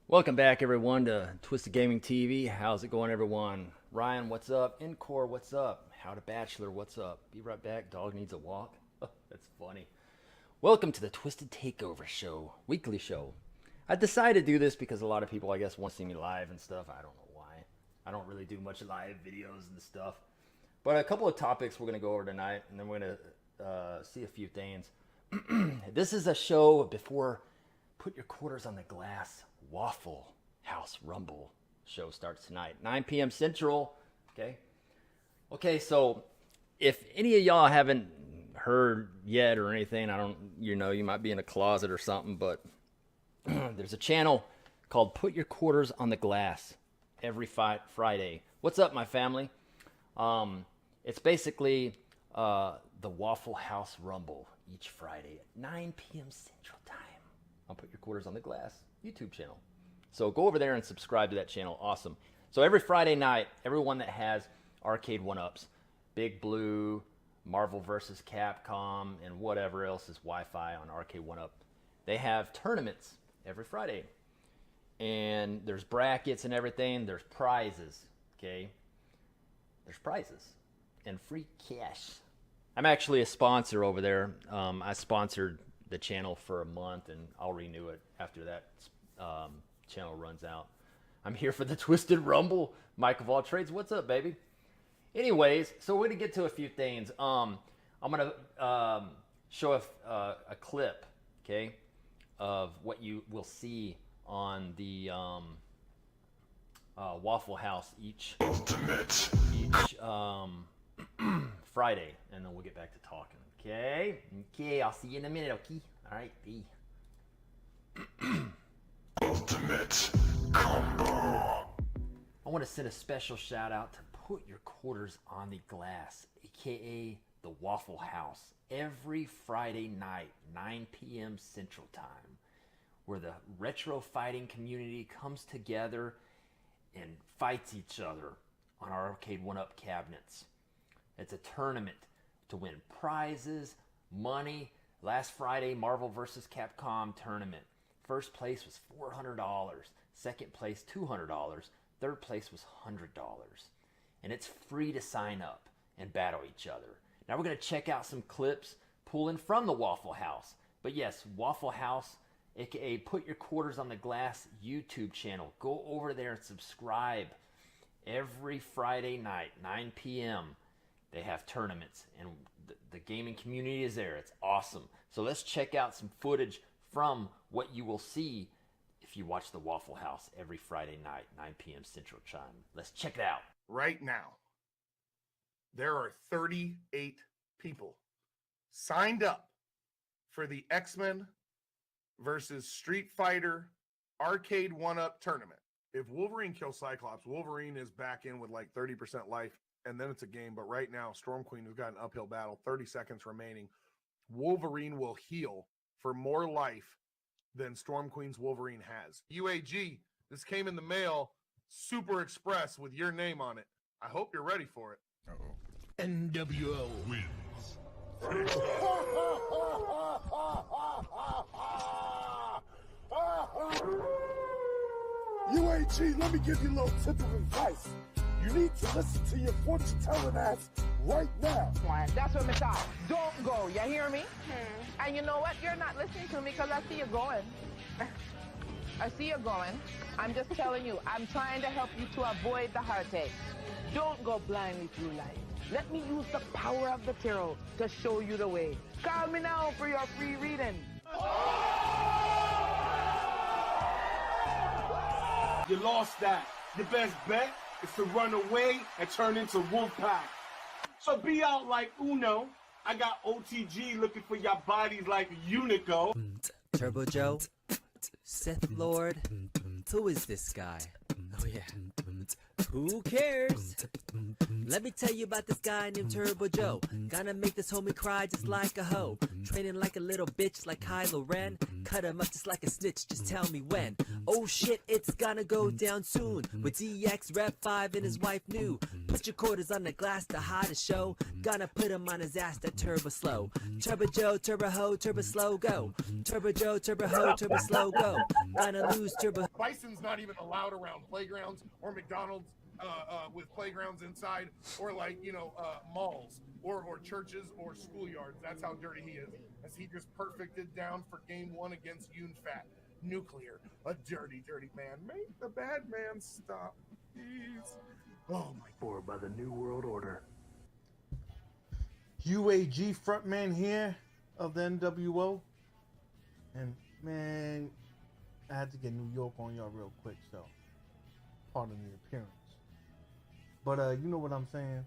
Welcome back, everyone, to Twisted Gaming TV. How's it going, everyone? Ryan, what's up? Encore, what's up? How to Bachelor, what's up? Be right back. Dog needs a walk. That's funny. Welcome to the Twisted Takeover show, weekly show. I decided to do this because a lot of people, I guess, want to see me live and stuff. I don't know why. I don't really do much live videos and stuff. But a couple of topics we're going to go over tonight, and then we're going to see a few things. This is a show before Put Your Quarters on the Glass. Waffle House Rumble show starts tonight, 9 p.m. Central. Okay, so if any of y'all haven't heard yet or anything, you might be in a closet or something, but there's a channel called Put Your Quarters on the Glass every Friday. What's up, my family? It's basically the Waffle House Rumble each Friday at 9 p.m. Central Time. I'll Put Your Quarters on the Glass YouTube channel. So go over there and subscribe to that channel. Awesome. So every Friday night, everyone that has Arcade1ups, Big Blue, Marvel vs. Capcom, and whatever else is Wi-Fi on Arcade1up, they have tournaments every Friday. And there's brackets and everything. There's prizes. Okay? There's prizes. And free cash. I'm actually a sponsor over there. I sponsored the channel for a month, and I'll renew it after that channel runs out. I'm here for the Twisted Rumble. Mike of all trades, what's up, baby? Anyways, so we're gonna get to a few things. I'm gonna show a clip, okay, of what you will see on the Waffle House each Friday, and then we'll get back to talking. Okay, I'll see you in a minute, okay? All right, B. Ultimate combo. I want to send a special shout out to Put Your Quarters on the Glass, aka the Waffle House, every Friday night, 9 p.m. Central Time, where the retro fighting community comes together and fights each other on our Arcade1up cabinets. It's a tournament to win prizes, money. Last Friday, Marvel vs. Capcom tournament. First place was $400. Second place, $200. Third place was $100. And it's free to sign up and battle each other. Now we're going to check out some clips pulling from the Waffle House. But yes, Waffle House, aka Put Your Quarters on the Glass YouTube channel. Go over there and subscribe. Every Friday night, 9 p.m., they have tournaments, and the gaming community is there. It's awesome. So let's check out some footage from what you will see if you watch the Waffle House every Friday night, 9 p.m. Central Time. Let's check it out. Right now, there are 38 people signed up for the X-Men versus Street Fighter Arcade1up tournament. If Wolverine kills Cyclops, Wolverine is back in with like 30% life, and then it's a game. But right now, Storm Queen has got an uphill battle, 30 seconds remaining. Wolverine will heal for more life than Storm Queen's Wolverine has. UAG, this came in the mail, Super Express with your name on it. I hope you're ready for it. NWO wins. UAG, let me give you a little tip of advice. You need to listen to your fortune-telling ass right now. That's what I thought. Don't go, you hear me? And you know what? You're not listening to me because I see you going. I see you going. I'm just telling you, I'm trying to help you to avoid the heartache. Don't go blindly through life. Let me use the power of the tarot to show you the way. Call me now for your free reading. You lost that. The best bet is to run away and turn into Wolfpack. So be out like Uno. I got OTG looking for your bodies like Unico. Turbo Joe, Sith Lord, who is this guy? Oh yeah, who cares? Let me tell you about this guy named Turbo Joe. Gonna make this homie cry just like a hoe. Training like a little bitch like Kylo Ren. Cut him up just like a snitch, just tell me when. Oh shit, it's gonna go down soon. With DX Rep 5 and his wife new. Put your quarters on the glass to hide a show. Gonna put him on his ass that turbo slow. Turbo Joe, turbo ho, turbo slow go. Turbo Joe, turbo ho, turbo slow go. Gonna lose turbo. Bison's not even allowed around playgrounds or McDonald's with playgrounds inside, or like, malls or churches or schoolyards. That's how dirty he is. As he just perfected down for game 1 against UNFAT. Nuclear, a dirty, dirty man. Make the bad man stop, please. Oh my. Or by the New World Order. UAG frontman here of the NWO. And man, I had to get New York on y'all real quick, so pardon the appearance. But you know what I'm saying?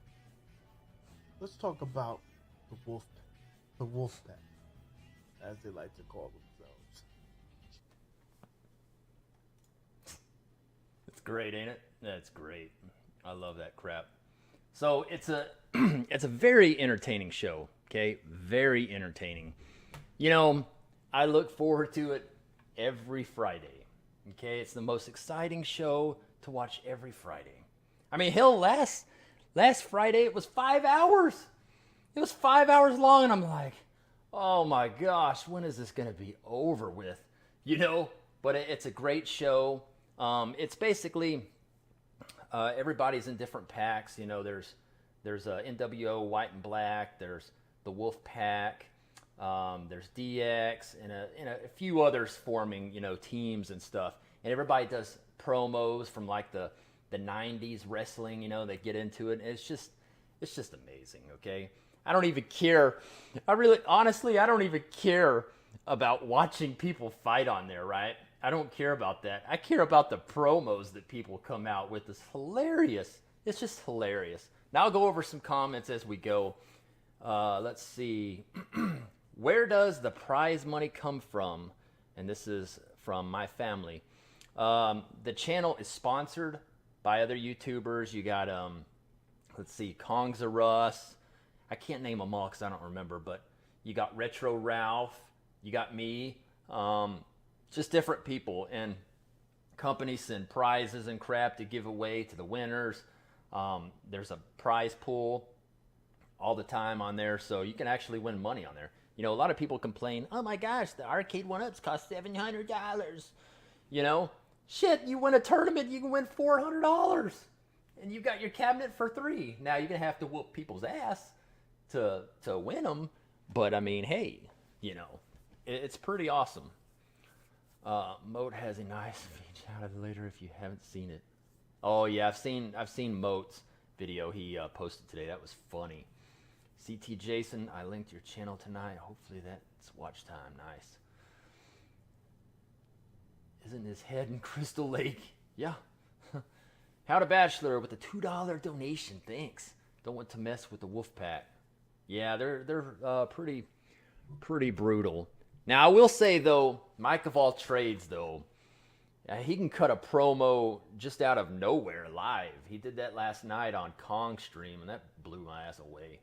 Let's talk about the wolf pack, as they like to call themselves. It's great, ain't it? That's great. I love that crap. So it's a it's a very entertaining show, okay? Very entertaining. I look forward to it every Friday, okay? It's the most exciting show to watch every Friday. I mean, hell, last Friday it was 5 hours. It was 5 hours long, and I'm like, oh my gosh, when is this gonna be over with? But it's a great show. It's basically everybody's in different packs. There's NWO White and Black. There's the Wolf Pack. There's DX and a few others forming teams and stuff. And everybody does promos from like the 90s wrestling. They get into it. And it's just amazing. Okay, I don't even care. I don't even care about watching people fight on there. Right? I don't care about that. I care about the promos that people come out with. It's hilarious. It's just hilarious. Now I'll go over some comments as we go. Let's see. Where does the prize money come from? And this is from my family. The channel is sponsored by other YouTubers. You got, let's see, Kongs of Russ. I can't name them all because I don't remember. But you got Retro Ralph. You got me. Just different people, and companies send prizes and crap to give away to the winners. There's a prize pool all the time on there, so you can actually win money on there. A lot of people complain, oh my gosh, the Arcade1ups cost $700. Shit, you win a tournament, you can win $400, and you got your cabinet for $3. Now you're gonna have to whoop people's ass to win them, but I mean, hey, it's pretty awesome. Moat has a nice feature out of it later if you haven't seen it. Oh yeah, I've seen Moat's video he posted today. That was funny. CT Jason, I linked your channel tonight. Hopefully that's watch time. Nice. Isn't his head in Crystal Lake? Yeah. How to Bachelor with a $2 donation. Thanks. Don't want to mess with the Wolf Pack. Yeah, they're pretty brutal. Now, I will say, though, Mike of all trades, though, he can cut a promo just out of nowhere live. He did that last night on Kong stream, and that blew my ass away.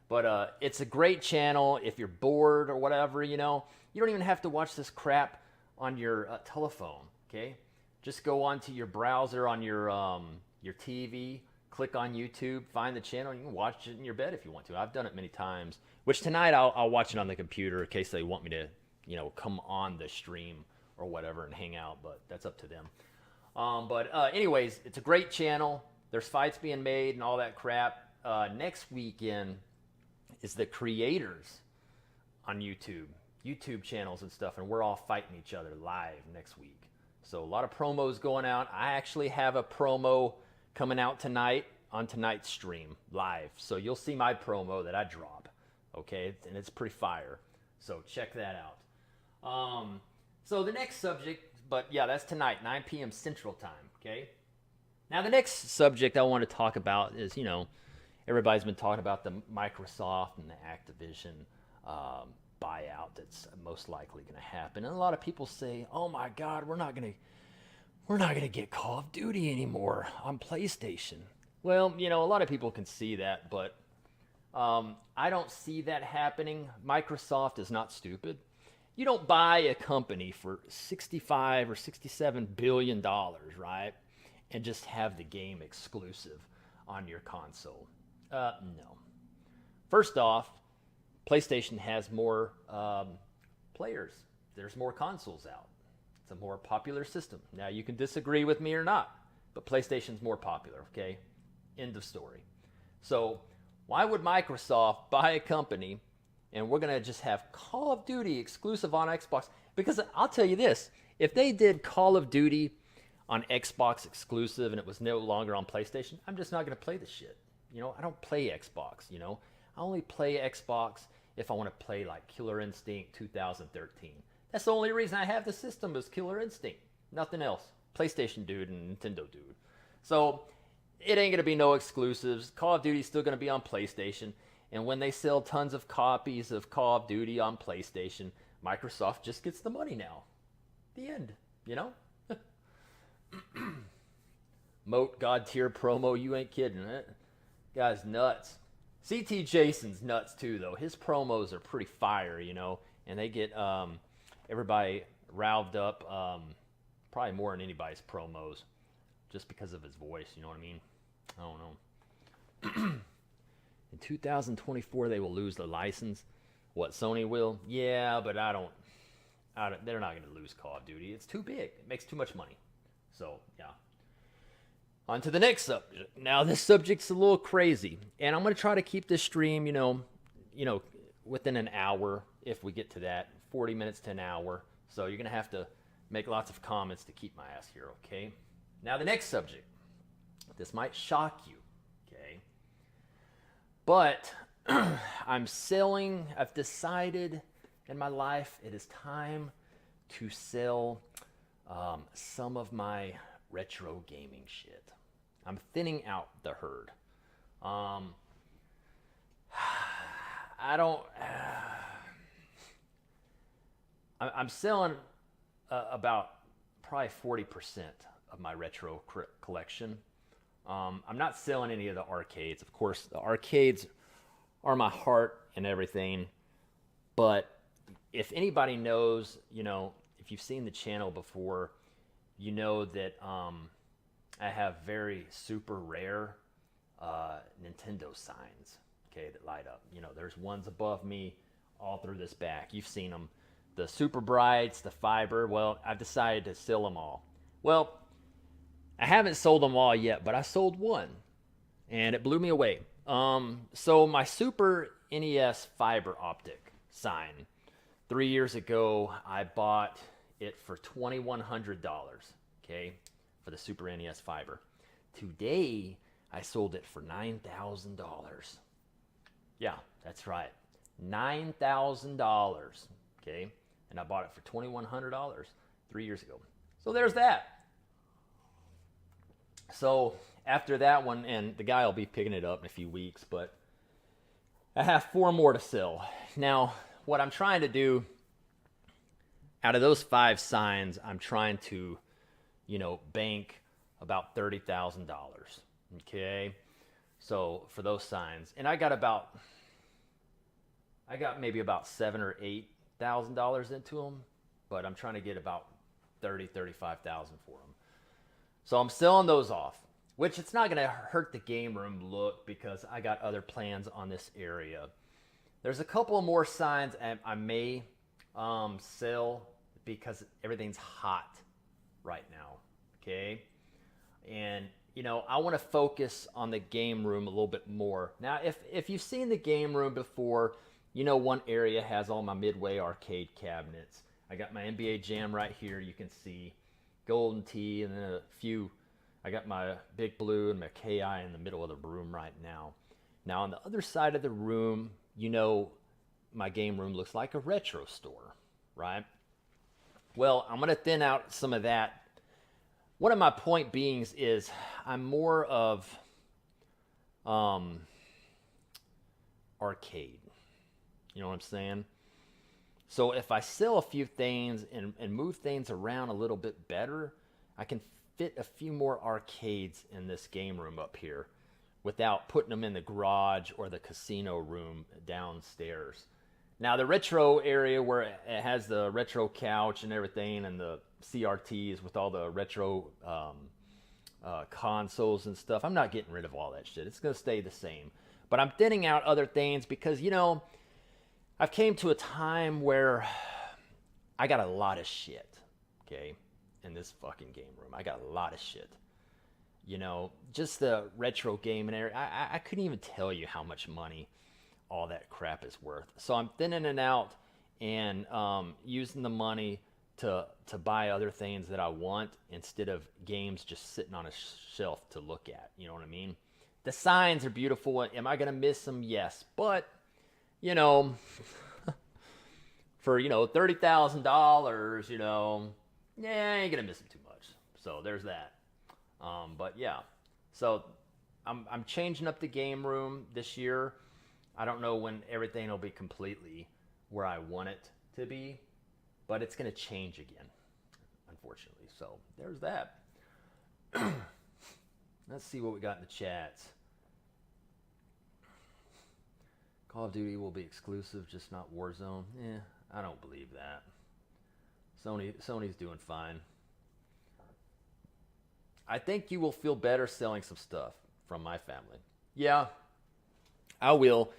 But it's a great channel. If you're bored or whatever, you don't even have to watch this crap on your telephone, okay? Just go onto your browser on your TV, click on YouTube, find the channel, and you can watch it in your bed if you want to. I've done it many times. Which tonight I'll watch it on the computer in case they want me to, come on the stream or whatever and hang out, but that's up to them. Anyways, it's a great channel. There's fights being made and all that crap. Next weekend is the creators on YouTube channels and stuff, and we're all fighting each other live next week. So a lot of promos going out. I actually have a promo coming out tonight on tonight's stream live. So you'll see my promo that I drop. Okay, and it's pretty fire. So check that out. So the next subject, but yeah, that's tonight, 9 p.m. Central Time. Okay. Now the next subject I want to talk about is, everybody's been talking about the Microsoft and the Activision buyout that's most likely going to happen, and a lot of people say, "Oh my God, we're not gonna get Call of Duty anymore on PlayStation." Well, a lot of people can see that, but I don't see that happening. Microsoft is not stupid. You don't buy a company for $65 or $67 billion, right? And just have the game exclusive on your console. No. First off, PlayStation has more players. There's more consoles out. It's a more popular system. Now, you can disagree with me or not, but PlayStation's more popular, okay? End of story. So, why would Microsoft buy a company and we're going to just have Call of Duty exclusive on Xbox? Because I'll tell you this, if they did Call of Duty on Xbox exclusive and it was no longer on PlayStation, I'm just not going to play the shit. You know, I don't play Xbox, you know. I only play Xbox if I want to play like Killer Instinct 2013. That's the only reason I have the system is Killer Instinct. Nothing else. PlayStation dude and Nintendo dude. So it ain't going to be no exclusives. Call of Duty's still going to be on PlayStation. And when they sell tons of copies of Call of Duty on PlayStation, Microsoft just gets the money now. The end, you know? Moat God tier promo, you ain't kidding. That guy's nuts. CT Jason's nuts too, though. His promos are pretty fire, you know, and they get everybody riled up, probably more than anybody's promos, just because of his voice. You know what I mean? I don't know. In 2024, they will lose the license. What, Sony will? Yeah, but I don't. They're not going to lose Call of Duty. It's too big. It makes too much money. So, yeah. On to the next subject. Now, this subject's a little crazy. And I'm going to try to keep this stream, you know, within an hour, if we get to that. 40 minutes to an hour. So, you're going to have to make lots of comments to keep my ass here, okay? Now, the next subject. This might shock you, okay? But I've decided in my life it is time to sell some of my retro gaming shit. I'm thinning out the herd. I'm selling about probably 40% of my retro collection. I'm not selling any of the arcades. Of course, the arcades are my heart and everything. But if anybody knows, you know, if you've seen the channel before, you know that I have very super rare Nintendo signs, okay, that light up. You know, there's ones above me all through this back. You've seen them. The Super Brights, the Fiber. Well, I've decided to sell them all. Well, I haven't sold them all yet, but I sold one, and it blew me away. So my Super NES fiber optic sign, 3 years ago, I bought it for $2,100, okay, for the Super NES fiber. Today, I sold it for $9,000. Yeah, that's right, $9,000, okay, and I bought it for $2,100 3 years ago. So there's that. So after that one, and the guy will be picking it up in a few weeks, but I have 4 more to sell. Now, what I'm trying to do, out of those 5 signs, I'm trying to, you know, bank about $30,000. Okay? So for those signs, and I got maybe about $7,000 or $8,000 into them, but I'm trying to get about $35,000 for them. So I'm selling those off, which it's not going to hurt the game room look because I got other plans on this area. There's a couple of more signs I may sell because everything's hot right now, okay? And, you know, I want to focus on the game room a little bit more. Now, if you've seen the game room before, you know one area has all my Midway arcade cabinets. I got my NBA Jam right here, you can see. Golden Tee, and then a few. I got my Big Blue and my KI in the middle of the room right now. Now on the other side of the room, you know, my game room looks like a retro store, right? Well, I'm going to thin out some of that. One of my point beings is I'm more of arcade. You know what I'm saying? So if I sell a few things and move things around a little bit better, I can fit a few more arcades in this game room up here without putting them in the garage or the casino room downstairs. Now the retro area where it has the retro couch and everything and the CRTs with all the retro consoles and stuff, I'm not getting rid of all that shit. It's going to stay the same. But I'm thinning out other things because, you know, I've came to a time where I got a lot of shit, okay, in this fucking game room. I got a lot of shit. You know, just the retro game and everything. I couldn't even tell you how much money all that crap is worth. So I'm thinning it out and using the money to buy other things that I want instead of games just sitting on a shelf to look at. You know what I mean? The signs are beautiful. Am I going to miss them? Yes. But, you know, for, you know, $30,000, you know, yeah, I ain't going to miss them too much. So there's that. But yeah, so I'm changing up the game room this year. I don't know when everything will be completely where I want it to be, but it's going to change again, unfortunately. So there's that. Let's see what we got in the chats. Call of Duty will be exclusive, just not Warzone. I don't believe that. Sony's doing fine. I think you will feel better selling some stuff from my family. Yeah, I will.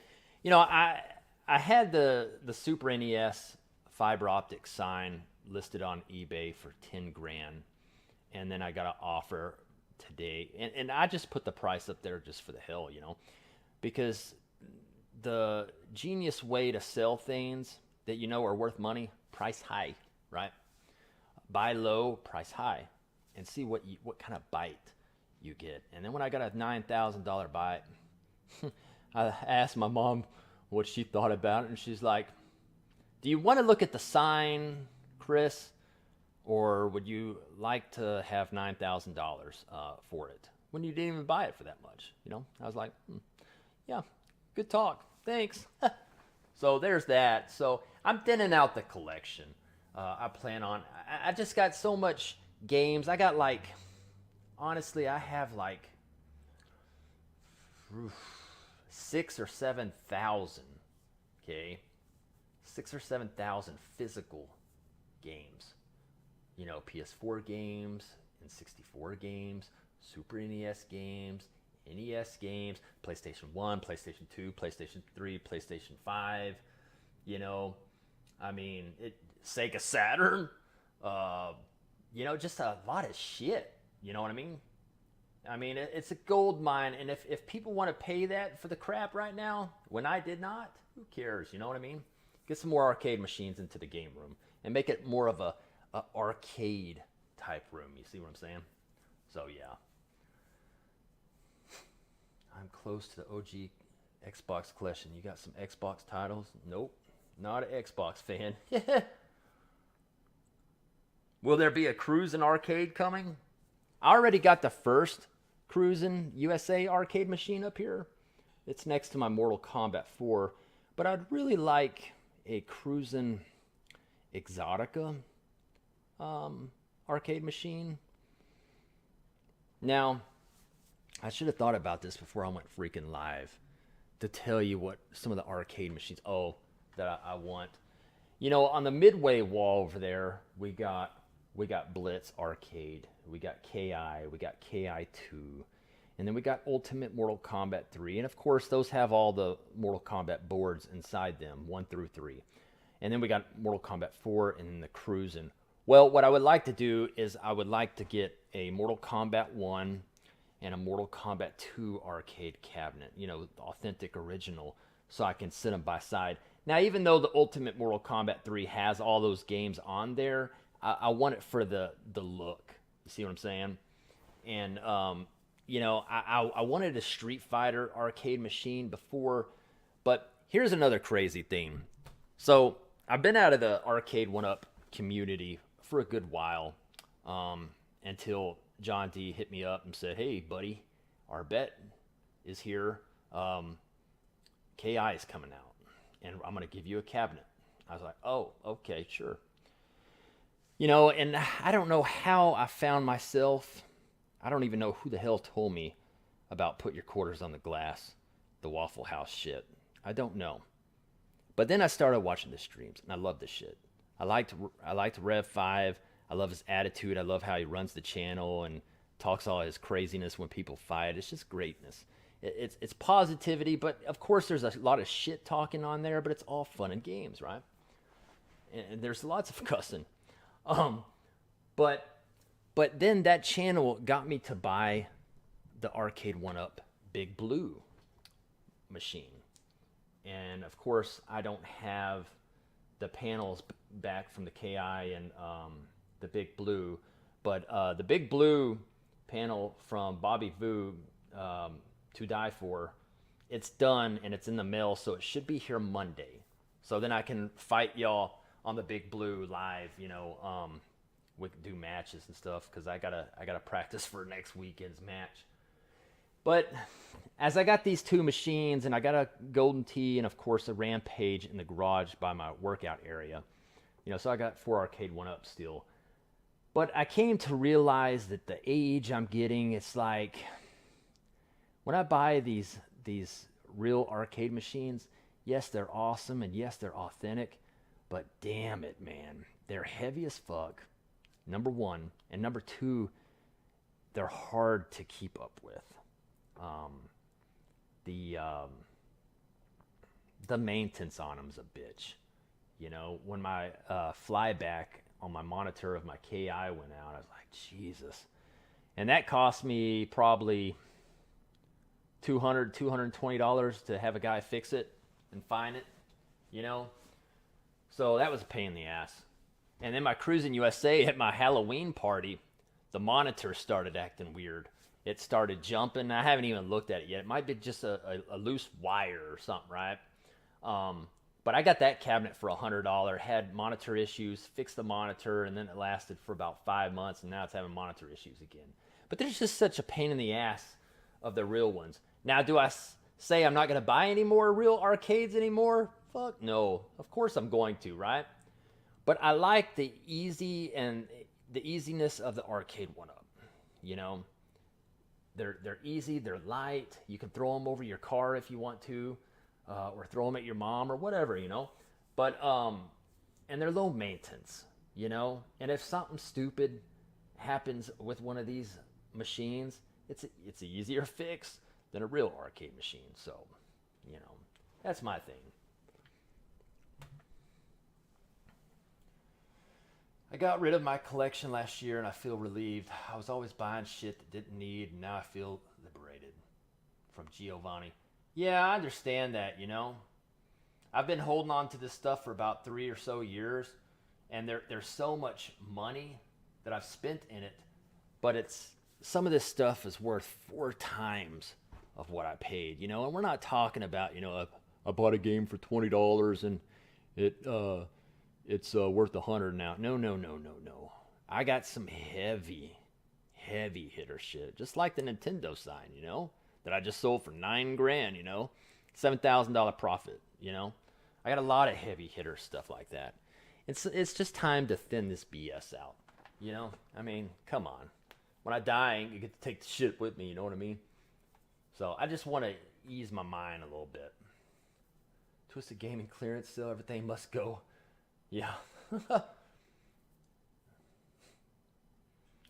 You know, I had the Super NES fiber optic sign listed on eBay for 10 grand, and then I got an offer today, and I just put the price up there just for the hell, you know, because the genius way to sell things that you know are worth money, price high, right? Buy low, price high, and see what kind of bite you get. And then when I got a $9,000 bite, I asked my mom what she thought about it, and she's like, do you want to look at the sign, Chris, or would you like to have $9,000 for it when you didn't even buy it for that much? You know, I was like, yeah, good talk, thanks. So there's that. So I'm thinning out the collection. I plan on, I just got so much games. I got like, honestly, I have like 6,000 or 7,000, okay? 6,000 or 7,000 physical games. You know, PS4 games, N64 games, Super NES games, NES games, PlayStation 1, PlayStation 2, PlayStation 3, PlayStation 5. You know, I mean, Sega Saturn. You know, just a lot of shit. You know what I mean? I mean, it's a gold mine, and if people want to pay that for the crap right now, when I did not, who cares? You know what I mean? Get some more arcade machines into the game room and make it more of a arcade type room. You see what I'm saying? So yeah, I'm close to the OG Xbox collection. You got some Xbox titles? Nope, not an Xbox fan. Will there be a Cruisin' arcade coming? I already got the first Cruisin' USA arcade machine up here. It's next to my Mortal Kombat 4. But I'd really like a Cruisin' Exotica arcade machine. Now, I should have thought about this before I went freaking live to tell you what some of the arcade machines, that I want. You know, on the midway wall over there, we got Blitz Arcade, we got KI, we got KI2, and then we got Ultimate Mortal Kombat 3, and of course those have all the Mortal Kombat boards inside them, 1 through 3. And then we got Mortal Kombat 4 and then the Cruisin'. Well, what I would like to do is I would like to get a Mortal Kombat 1 and a Mortal Kombat 2 arcade cabinet, you know, the authentic original, so I can sit them by side. Now, even though the Ultimate Mortal Kombat 3 has all those games on there, I want it for the look. You see what I'm saying? And, you know, I wanted a Street Fighter arcade machine before, but here's another crazy thing. So I've been out of the Arcade1up community for a good while, until John D hit me up and said, hey, buddy, our bet is here. KI is coming out, and I'm going to give you a cabinet. I was like, oh, okay, sure. You know, and I don't know how I found myself. I don't even know who the hell told me about put your quarters on the glass, the Waffle House shit. I don't know. But then I started watching the streams, and I love this shit. I liked Rev 5. I love his attitude. I love how he runs the channel and talks all his craziness when people fight. It's just greatness. It's positivity, but of course there's a lot of shit talking on there, but it's all fun and games, right? And there's lots of cussing. But then that channel got me to buy the Arcade1up Big Blue machine. And of course, I don't have the panels back from the KI and the Big Blue, but the Big Blue panel from Bobby Vu, To Die For, it's done and it's in the mail, so it should be here Monday. So then I can fight y'all on the Big Blue live, we can do matches and stuff, because I gotta practice for next weekend's match. But as I got these two machines, and I got a Golden Tee and of course a Rampage in the garage by my workout area, so I got 4 Arcade1up still. But I came to realize that the age I'm getting, it's like when I buy these real arcade machines, yes, they're awesome and yes, they're authentic, but damn it, man, they're heavy as fuck. Number one, and number two, they're hard to keep up with. The maintenance on them's a bitch. When my flyback on my monitor of my KI went out, I was like, Jesus. And that cost me probably $220 to have a guy fix it and find it, So that was a pain in the ass. And then my Cruising USA at my Halloween party, the monitor started acting weird. It started jumping. I haven't even looked at it yet. It might be just a loose wire or something, right? But I got that cabinet for $100, had monitor issues, fixed the monitor, and then it lasted for about 5 months, and now it's having monitor issues again. But there's just such a pain in the ass of the real ones. Now, do I say I'm not going to buy any more real arcades anymore? Fuck no. Of course I'm going to, right? But I like the easiness of the Arcade1up. They're easy, they're light. You can throw them over your car if you want to, or throw them at your mom or whatever, But and they're low maintenance, And if something stupid happens with one of these machines, it's an easier fix than a real arcade machine. So, that's my thing. I got rid of my collection last year and I feel relieved. I was always buying shit that didn't need, and now I feel liberated. From Giovanni. Yeah, I understand that, I've been holding on to this stuff for about 3 or so years, and there's so much money that I've spent in it, but some of this stuff is worth 4 times of what I paid, and we're not talking about, I bought a game for $20 and it's worth $100 now. No. I got some heavy hitter shit, just like the Nintendo sign, that I just sold for $9,000, $7,000 profit, I got a lot of heavy hitter stuff like that. It's just time to thin this BS out, I mean, come on. When I die, you get to take the shit with me, you know what I mean? So I just want to ease my mind a little bit. Twisted Gaming clearance still, everything must go. Yeah.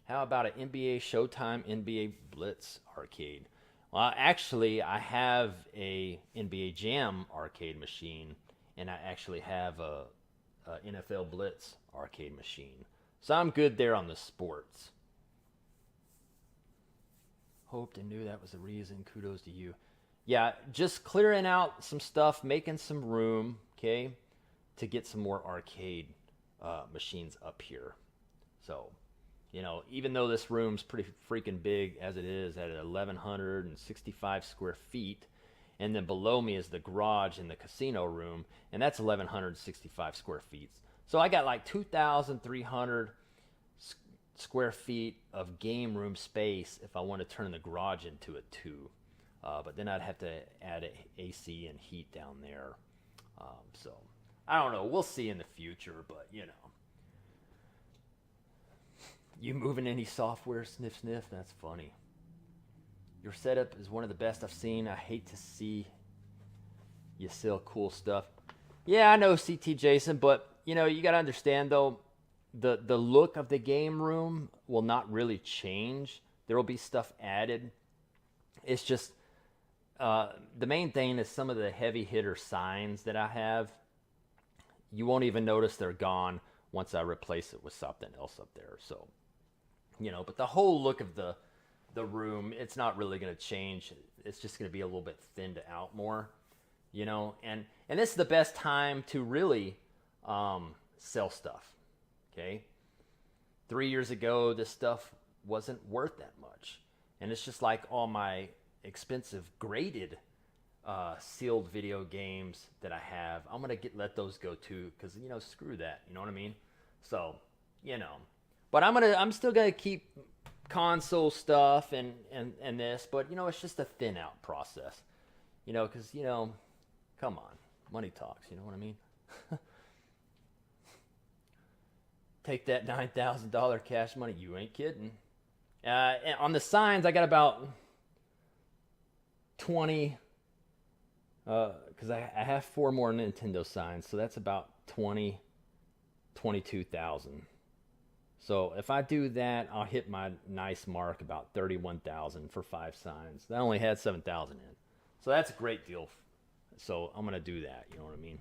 How about an NBA Showtime NBA Blitz arcade? Well, actually, I have a NBA Jam arcade machine, and I actually have a NFL Blitz arcade machine. So I'm good there on the sports. Hoped and knew that was the reason. Kudos to you. Yeah, just clearing out some stuff, making some room, okay, to get some more arcade machines up here. So, even though this room's pretty freaking big as it is at 1,165 square feet, and then below me is the garage and the casino room, and that's 1,165 square feet. So I got like 2,300 square feet of game room space if I want to turn the garage into it too. But then I'd have to add AC and heat down there. So I don't know. We'll see in the future, but You moving any software, sniff? That's funny. Your setup is one of the best I've seen. I hate to see you sell cool stuff. Yeah, I know, CT Jason, but you got to understand though, the look of the game room will not really change. There will be stuff added. It's just the main thing is some of the heavy hitter signs that I have. You won't even notice they're gone once I replace it with something else up there. So, but the whole look of the room, it's not really going to change. It's just going to be a little bit thinned out more, and this is the best time to really sell stuff. Okay. 3 years ago, this stuff wasn't worth that much. And it's just like all my expensive graded sealed video games that I have. I'm going to let those go too, because, screw that. You know what I mean? So, but I'm still going to keep console stuff and this, but, it's just a thin out process, because, come on, money talks. You know what I mean? Take that $9,000 cash money. You ain't kidding. On the signs, I got about 20, because I have 4 more Nintendo signs, so that's about 22,000. So if I do that, I'll hit my nice mark, about 31,000 for 5 signs. I only had 7,000 in. So that's a great deal. So I'm going to do that, you know what I mean?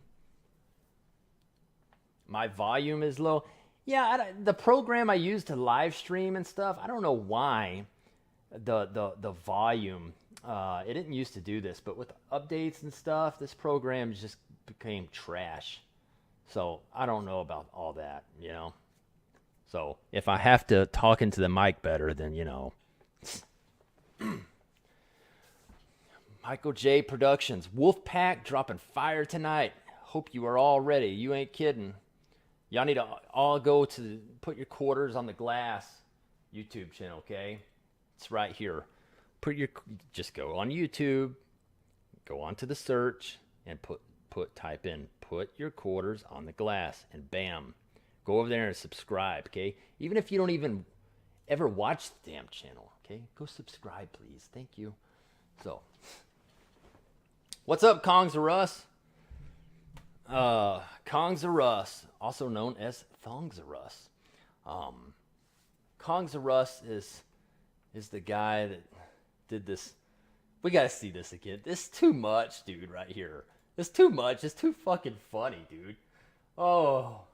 My volume is low. Yeah, the program I use to live stream and stuff, I don't know why the volume, it didn't used to do this, but with updates and stuff, this program just became trash. So I don't know about all that, So if I have to talk into the mic better, then, Michael J. Productions, Wolfpack dropping fire tonight. Hope you are all ready. You ain't kidding. Y'all need to all go to put your quarters on the glass YouTube channel, okay? It's right here. Just go on YouTube, go onto the search, and type in put your quarters on the glass, and bam, go over there and subscribe, okay? Even if you don't even ever watch the damn channel, okay? Go subscribe, please. Thank you. So, what's up, Kongs or Us? Kongs or Us, also known as Thongs or Us. Kongs or Us is the guy that did this. We gotta see this again. This is too much, dude, right here. It's too much. It's too fucking funny, dude. Oh,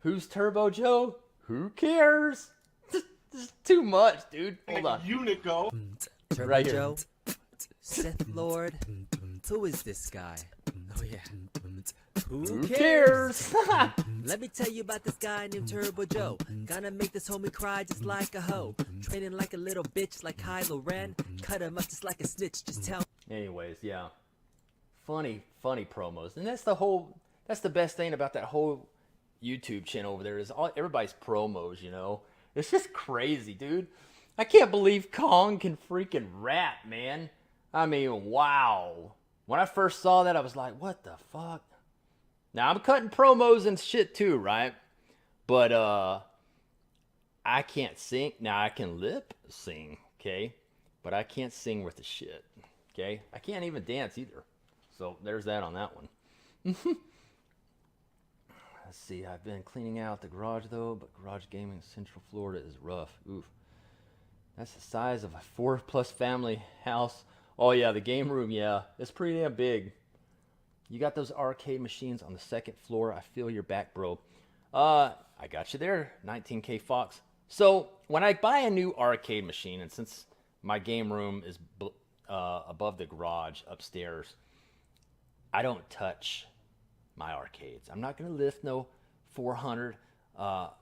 who's Turbo Joe? Who cares? This is too much, dude. Hold on. Unico. Turbo Right here. Joe, Seth Lord, who is this guy? Oh yeah. Who cares? Let me tell you about this guy named Turbo Joe. Gonna make this homie cry just like a hoe. Training like a little bitch like Kylo Ren. Cut him up just like a snitch, just tell. Anyways, yeah. Funny promos. And that's the best thing about that whole YouTube channel over there is everybody's promos, It's just crazy, dude. I can't believe Kong can freaking rap, man. I mean, wow. When I first saw that, I was like, what the fuck? Now, I'm cutting promos and shit too, right? But, I can't sing. Now, I can lip sing, okay? But I can't sing worth a shit, okay? I can't even dance either. So, there's that on that one. Let's see. I've been cleaning out the garage, though, but garage gaming in Central Florida is rough. Oof. That's the size of a 4+ family house. Oh, yeah, the game room, yeah. It's pretty damn big. You got those arcade machines on the 2nd floor. I feel your back, bro. I got you there, 19K Fox. So, when I buy a new arcade machine, and since my game room is above the garage upstairs, I don't touch my arcades. I'm not going to lift no 400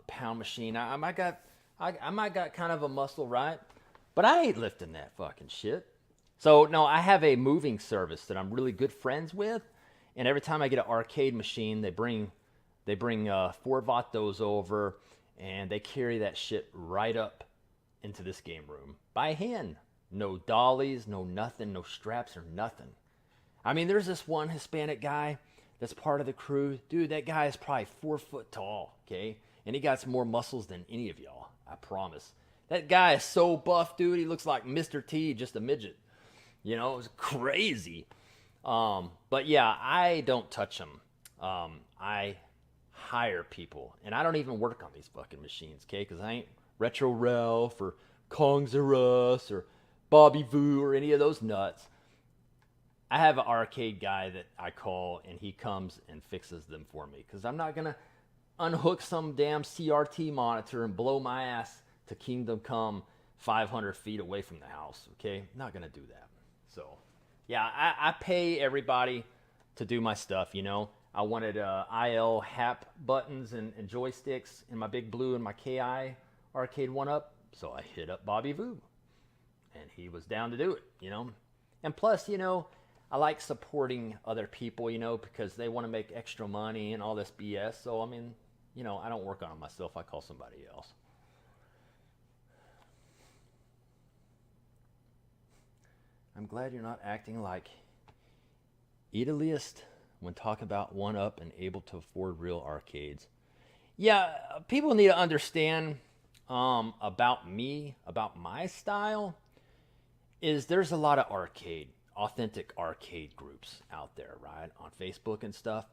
pound machine. I might got kind of a muscle, right? But I ain't lifting that fucking shit. So, no, I have a moving service that I'm really good friends with. And every time I get an arcade machine, they bring 4 vatos over, and they carry that shit right up into this game room by hand. No dollies, no nothing, no straps or nothing. I mean, there's this one Hispanic guy that's part of the crew. Dude, that guy is probably 4 foot tall, okay? And he got more muscles than any of y'all, I promise. That guy is so buff, dude. He looks like Mr. T, just a midget. It was crazy. But yeah, I don't touch them. I hire people, and I don't even work on these fucking machines, okay? Because I ain't Retro Ralph or Kongs or Us or Bobby Voo or any of those nuts. I have an arcade guy that I call, and he comes and fixes them for me. Because I'm not gonna unhook some damn CRT monitor and blow my ass to Kingdom Come 500 feet away from the house, okay? Not going to do that. So, yeah, I pay everybody to do my stuff, you know? I wanted IL HAP buttons and joysticks in my Big Blue and my KI Arcade1up, so I hit up Bobby Vu, and he was down to do it, you know? And plus, you know, I like supporting other people, you know, because they want to make extra money and all this BS. So, I mean, you know, I don't work on it myself. I call somebody else. I'm glad you're not acting like elitist when talking about 1UP and able to afford real arcades. Yeah, people need to understand about me, about my style, is there's a lot of authentic arcade groups out there, right? On Facebook and stuff.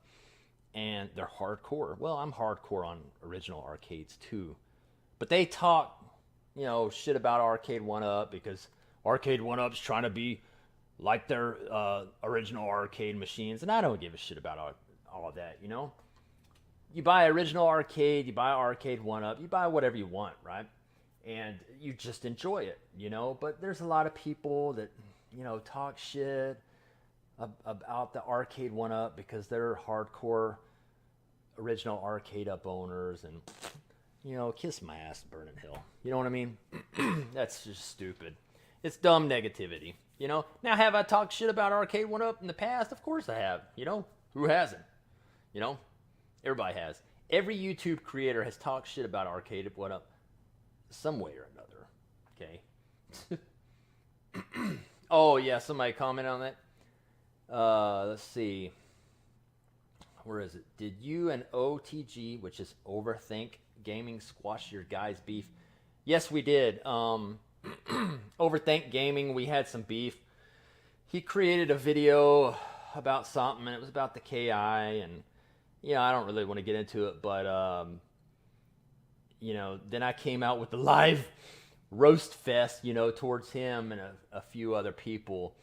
And they're hardcore. Well, I'm hardcore on original arcades too. But they talk, you know, shit about Arcade1up because Arcade1up's trying to be like their original arcade machines. And I don't give a shit about all of that, you know? You buy original arcade, you buy Arcade1up, you buy whatever you want, right? And you just enjoy it, you know? But there's a lot of people that, you know, talk shit about the Arcade1up because they're hardcore original Arcade1up owners, and, you know, kiss my ass, Burning Hill. You know what I mean? That's just stupid. It's dumb negativity, you know? Now, have I talked shit about Arcade1up in the past? Of course I have, you know? Who hasn't? You know? Everybody has. Every YouTube creator has talked shit about Arcade1up some way or another, okay? Oh, yeah, somebody comment on that. Let's see. Where is it? Did you and OTG, which is Overthink Gaming, squash your guys' beef? Yes, we did. Overthink Gaming, we had some beef. He created a video about something, and it was about the KI, and, you know, I don't really want to get into it, but, you know, then I came out with the live roast fest, you know, towards him and a few other people.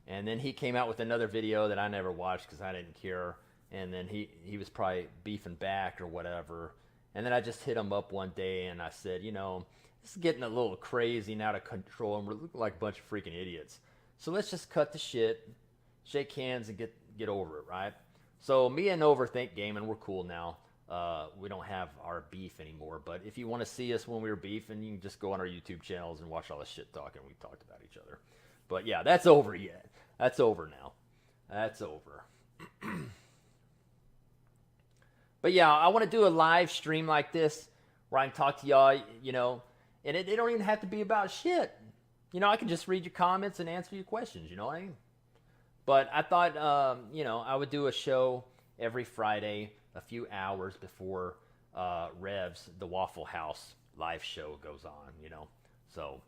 And then he came out with another video that I never watched because I didn't care. And then he was probably beefing back or whatever. And then I just hit him up one day and I said, you know, this is getting a little crazy and out of control, and we're looking like a bunch of freaking idiots. So let's just cut the shit, shake hands, and get over it, right? So me and Overthink Gaming, we're cool now. We don't have our beef anymore. But if you want to see us when we were beefing, you can just go on our YouTube channels and watch all the shit talking we talked about each other. But yeah, that's over yet. That's over now. That's over. But yeah, I want to do a live stream like this where I can talk to y'all, you know, and it don't even have to be about shit. You know, I can just read your comments and answer your questions, you know what I mean? But I thought, you know, I would do a show every Friday, a few hours before Rev's, the Waffle House live show goes on, you know. So,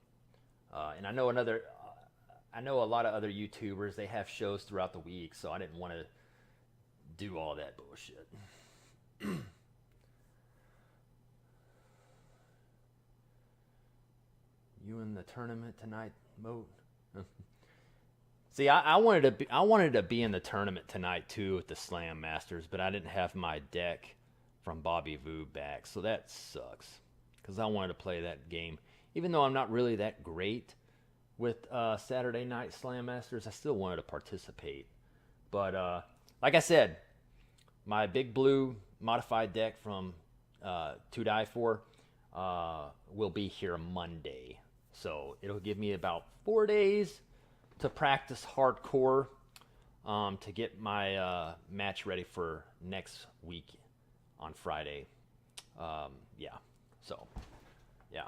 and I know a lot of other YouTubers, they have shows throughout the week, so I didn't want to do all that bullshit. You in the tournament tonight, Moat? See, I wanted to be in the tournament tonight too at the Slam Masters, but I didn't have my deck from Bobby Vu back, so that sucks. Because I wanted to play that game, even though I'm not really that great with Saturday Night Slam Masters. I still wanted to participate, but like I said, my Big Blue modified deck from 2 Die 4 will be here Monday, so it'll give me about 4 days to practice hardcore to get my match ready for next week on Friday. Yeah, so yeah,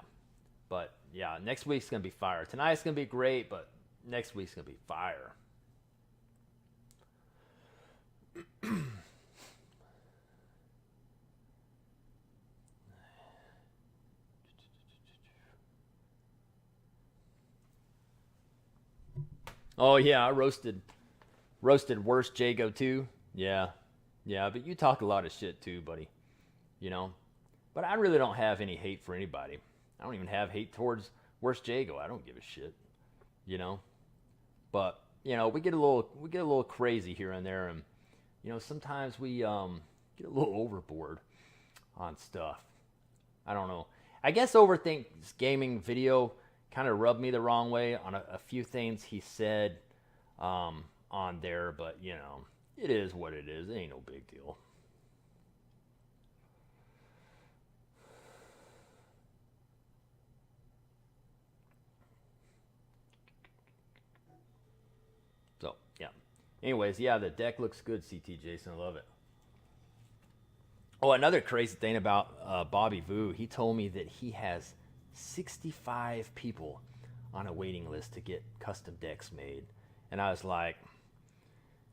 but yeah, next week's gonna be fire. Tonight's gonna be great, but next week's gonna be fire. Oh yeah, I roasted worst Jago too. Yeah, but you talk a lot of shit too, buddy. You know, but I really don't have any hate for anybody. I don't even have hate towards worst Jago. I don't give a shit. You know, but you know, we get a little crazy here and there, and you know, sometimes we get a little overboard. on stuff. I don't know. I guess Overthink Gaming video kind of rubbed me the wrong way on a few things he said on there, but you know, it is what it is. It ain't no big deal. So, yeah. Anyways, yeah, the deck looks good, CT Jason. I love it. Oh, another crazy thing about Bobby Vu, he told me that he has 65 people on a waiting list to get custom decks made. And I was like,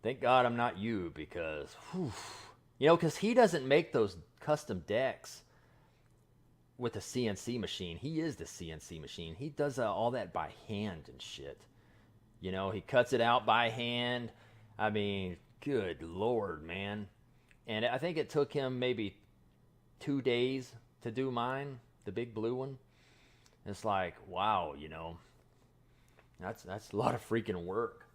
thank God I'm not you, because, whew, you know, because he doesn't make those custom decks with a CNC machine. He is the CNC machine. He does all that by hand and shit. You know, he cuts it out by hand. I mean, good Lord, man. And I think it took him maybe 2 days to do mine, the big blue one. It's like, wow, you know, that's a lot of freaking work.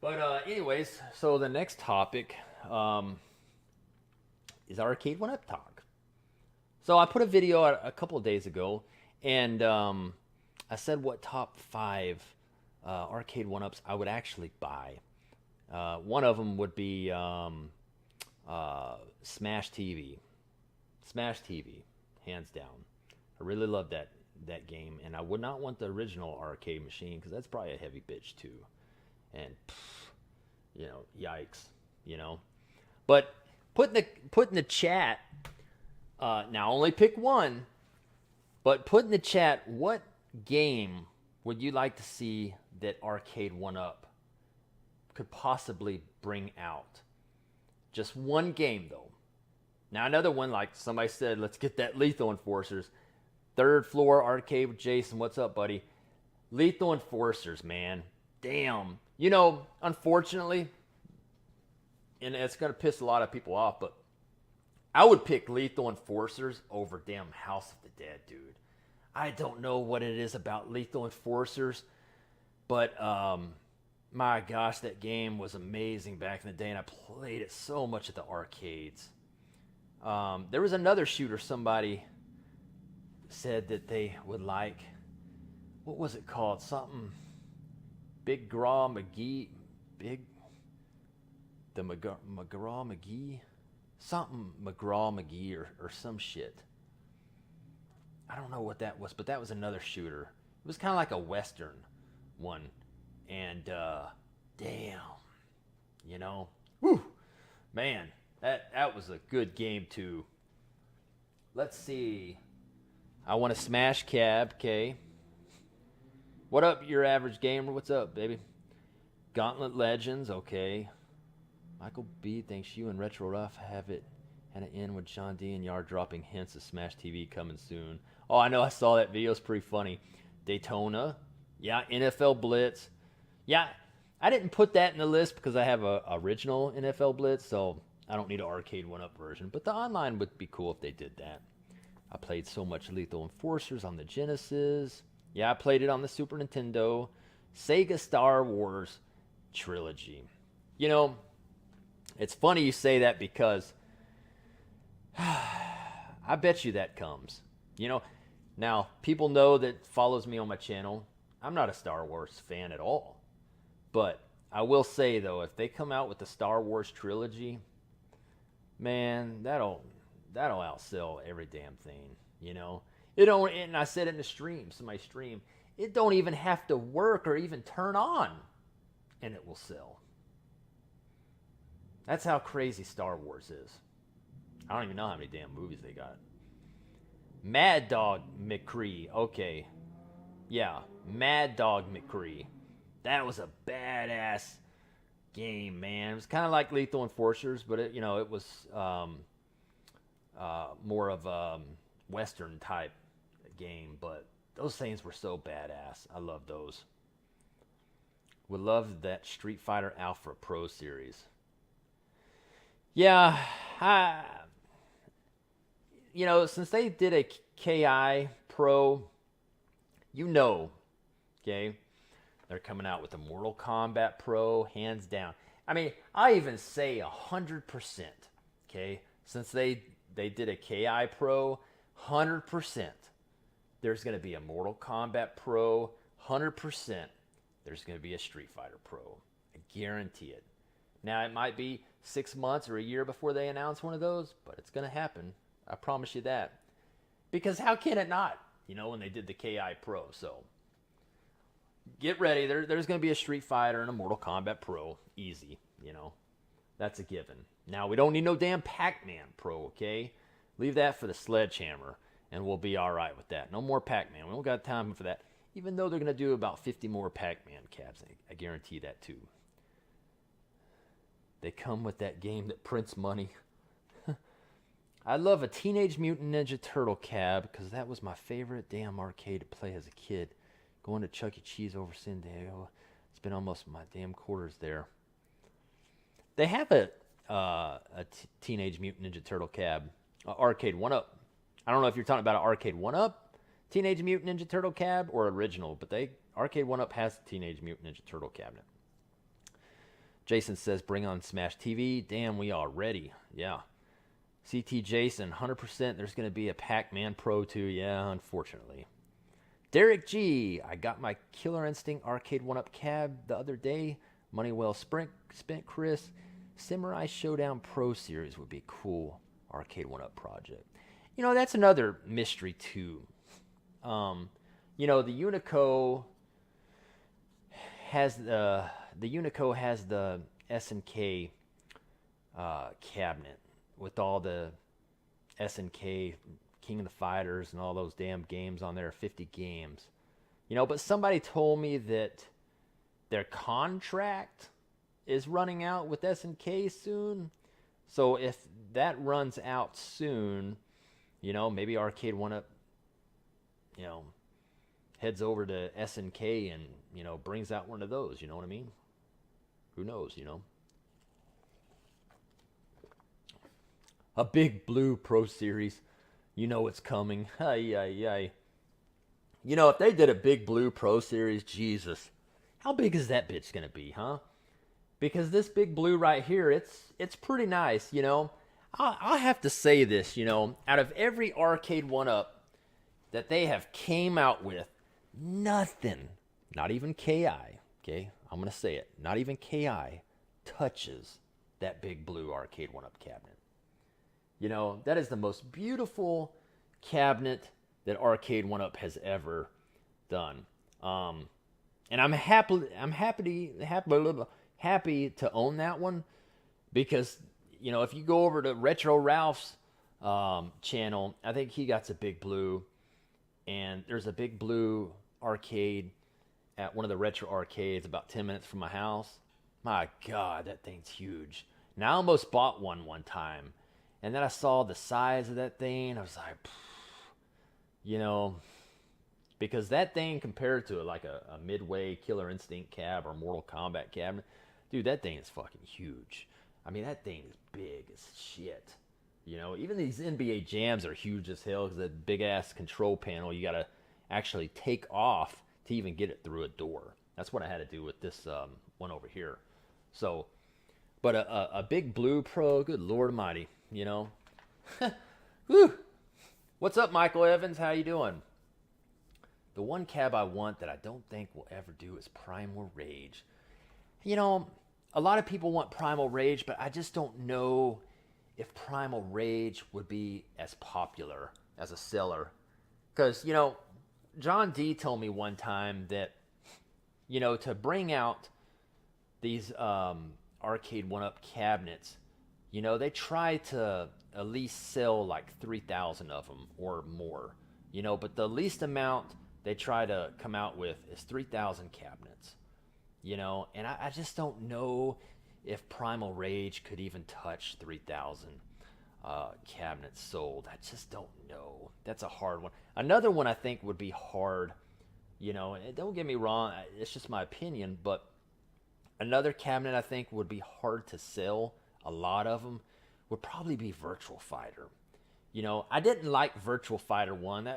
But anyways, so the next topic is Arcade1up talk. So I put a video out a couple of days ago, and I said what top 5 Arcade1ups I would actually buy. One of them would be Smash TV. Smash TV, hands down. I really love that game, and I would not want the original arcade machine because that's probably a heavy bitch too. And you know, yikes, you know. But put in the chat. Now only pick one, but put in the chat what game would you like to see that Arcade1up could possibly bring out. Just one game, though. Now, another one, like somebody said, let's get that Lethal Enforcers. Third floor arcade with Jason. What's up, buddy? Lethal Enforcers, man. Damn. You know, unfortunately, and it's going to piss a lot of people off, but I would pick Lethal Enforcers over damn House of the Dead, dude. I don't know what it is about Lethal Enforcers, but my gosh, that game was amazing back in the day, and I played it so much at the arcades. There was another shooter somebody said that they would like. What was it called? Something Big Graw McGee. The McGraw McGee? Something McGraw McGee or some shit. I don't know what that was, but that was another shooter. It was kind of like a Western one. And, damn, you know, whew, man, that was a good game, too. Let's see. I want to smash cab, okay. What up, your average gamer? What's up, baby? Gauntlet Legends, okay. Michael B thinks you and Retro Rough have it at an end with Sean D and Yard dropping hints of Smash TV coming soon. Oh, I know, I saw that video. It's pretty funny. Daytona, yeah, NFL Blitz. Yeah, I didn't put that in the list because I have a original NFL Blitz, so I don't need an Arcade1up version. But the online would be cool if they did that. I played so much Lethal Enforcers on the Genesis. Yeah, I played it on the Super Nintendo. Sega Star Wars Trilogy. You know, it's funny you say that because I bet you that comes. You know, now, people know that follows me on my channel. I'm not a Star Wars fan at all. But I will say, though, if they come out with the Star Wars trilogy, man, that'll outsell every damn thing, you know? It don't, and I said it in the stream, somebody stream, it don't even have to work or even turn on, and it will sell. That's how crazy Star Wars is. I don't even know how many damn movies they got. Mad Dog McCree, okay. Yeah, Mad Dog McCree. That was a badass game, man. It was kind of like Lethal Enforcers, but it, you know, it was more of a Western type game. But those things were so badass. I love those. Would love that Street Fighter Alpha Pro series. Yeah, you know, since they did a KI Pro, you know, okay. They're coming out with a Mortal Kombat Pro, hands down. I mean, I even say 100%, okay? Since they they did a KI Pro, 100%. There's going to be a Mortal Kombat Pro, 100%. There's going to be a Street Fighter Pro. I guarantee it. Now, it might be 6 months or a year before they announce one of those, but it's going to happen. I promise you that. Because how can it not? You know, when they did the KI Pro. So, get ready. There's going to be a Street Fighter and a Mortal Kombat Pro. Easy, you know. That's a given. Now, we don't need no damn Pac-Man Pro, okay? Leave that for the Sledgehammer, and we'll be all right with that. No more Pac-Man. We don't got time for that. Even though they're going to do about 50 more Pac-Man cabs. I guarantee that, too. They come with that game that prints money. I love a Teenage Mutant Ninja Turtle cab because that was my favorite damn arcade to play as a kid. Going to Chuck E. Cheese over San Diego. Spent almost my damn quarters there. They have a Teenage Mutant Ninja Turtle cab. Arcade1up. I don't know if you're talking about an Arcade1up Teenage Mutant Ninja Turtle cab or original, but Arcade1up has a Teenage Mutant Ninja Turtle cabinet. Jason says, bring on Smash TV. Damn, we are ready. Yeah. CT Jason, 100% there's going to be a Pac-Man Pro too. Yeah, unfortunately. Derek G, I got my Killer Instinct Arcade1up cab the other day. Money well spent, Chris. Samurai Showdown Pro Series would be cool. Arcade1up project. You know, that's another mystery too. You know, the Unico has the SNK cabinet with all the SNK King of the Fighters and all those damn games on there, 50 games. You know, but somebody told me that their contract is running out with SNK soon. So if that runs out soon, you know, maybe Arcade1up, you know, heads over to SNK and, you know, brings out one of those, you know what I mean? Who knows, you know? A Big Blue Pro Series. You know it's coming. Ay, ay, ay. You know, if they did a Big Blue Pro Series, Jesus. How big is that bitch going to be, huh? Because this Big Blue right here, it's pretty nice, you know? I'll have to say this, you know. Out of every Arcade1up that they have came out with, nothing, not even KI, okay? I'm going to say it. Not even KI touches that Big Blue Arcade1up cabinet. You know, that is the most beautiful cabinet that Arcade1up has ever done. And I'm happy to own that one because, you know, if you go over to Retro Ralph's channel, I think he got a Big Blue, and there's a Big Blue arcade at one of the retro arcades about 10 minutes from my house. My God, that thing's huge. And I almost bought one time. And then I saw the size of that thing. I was like, you know, because that thing compared to like a Midway Killer Instinct cab or Mortal Kombat cabinet, dude, that thing is fucking huge. I mean, that thing is big as shit. You know, even these NBA Jams are huge as hell because that big ass control panel you got to actually take off to even get it through a door. That's what I had to do with this one over here. So, but a Big Blue Pro, good Lord Almighty. You know, whew. What's up, Michael Evans? How you doing? The one cab I want that I don't think will ever do is Primal Rage. You know, a lot of people want Primal Rage, but I just don't know if Primal Rage would be as popular as a seller. Because, you know, John D told me one time that, you know, to bring out these Arcade1up cabinets, you know, they try to at least sell like 3,000 of them or more, you know, but the least amount they try to come out with is 3,000 cabinets, you know, and I just don't know if Primal Rage could even touch 3,000 cabinets sold. I just don't know. That's a hard one. Another one I think would be hard, you know, and don't get me wrong, it's just my opinion, but another cabinet I think would be hard to sell, a lot of them, would probably be Virtual Fighter. You know, I didn't like Virtual Fighter 1.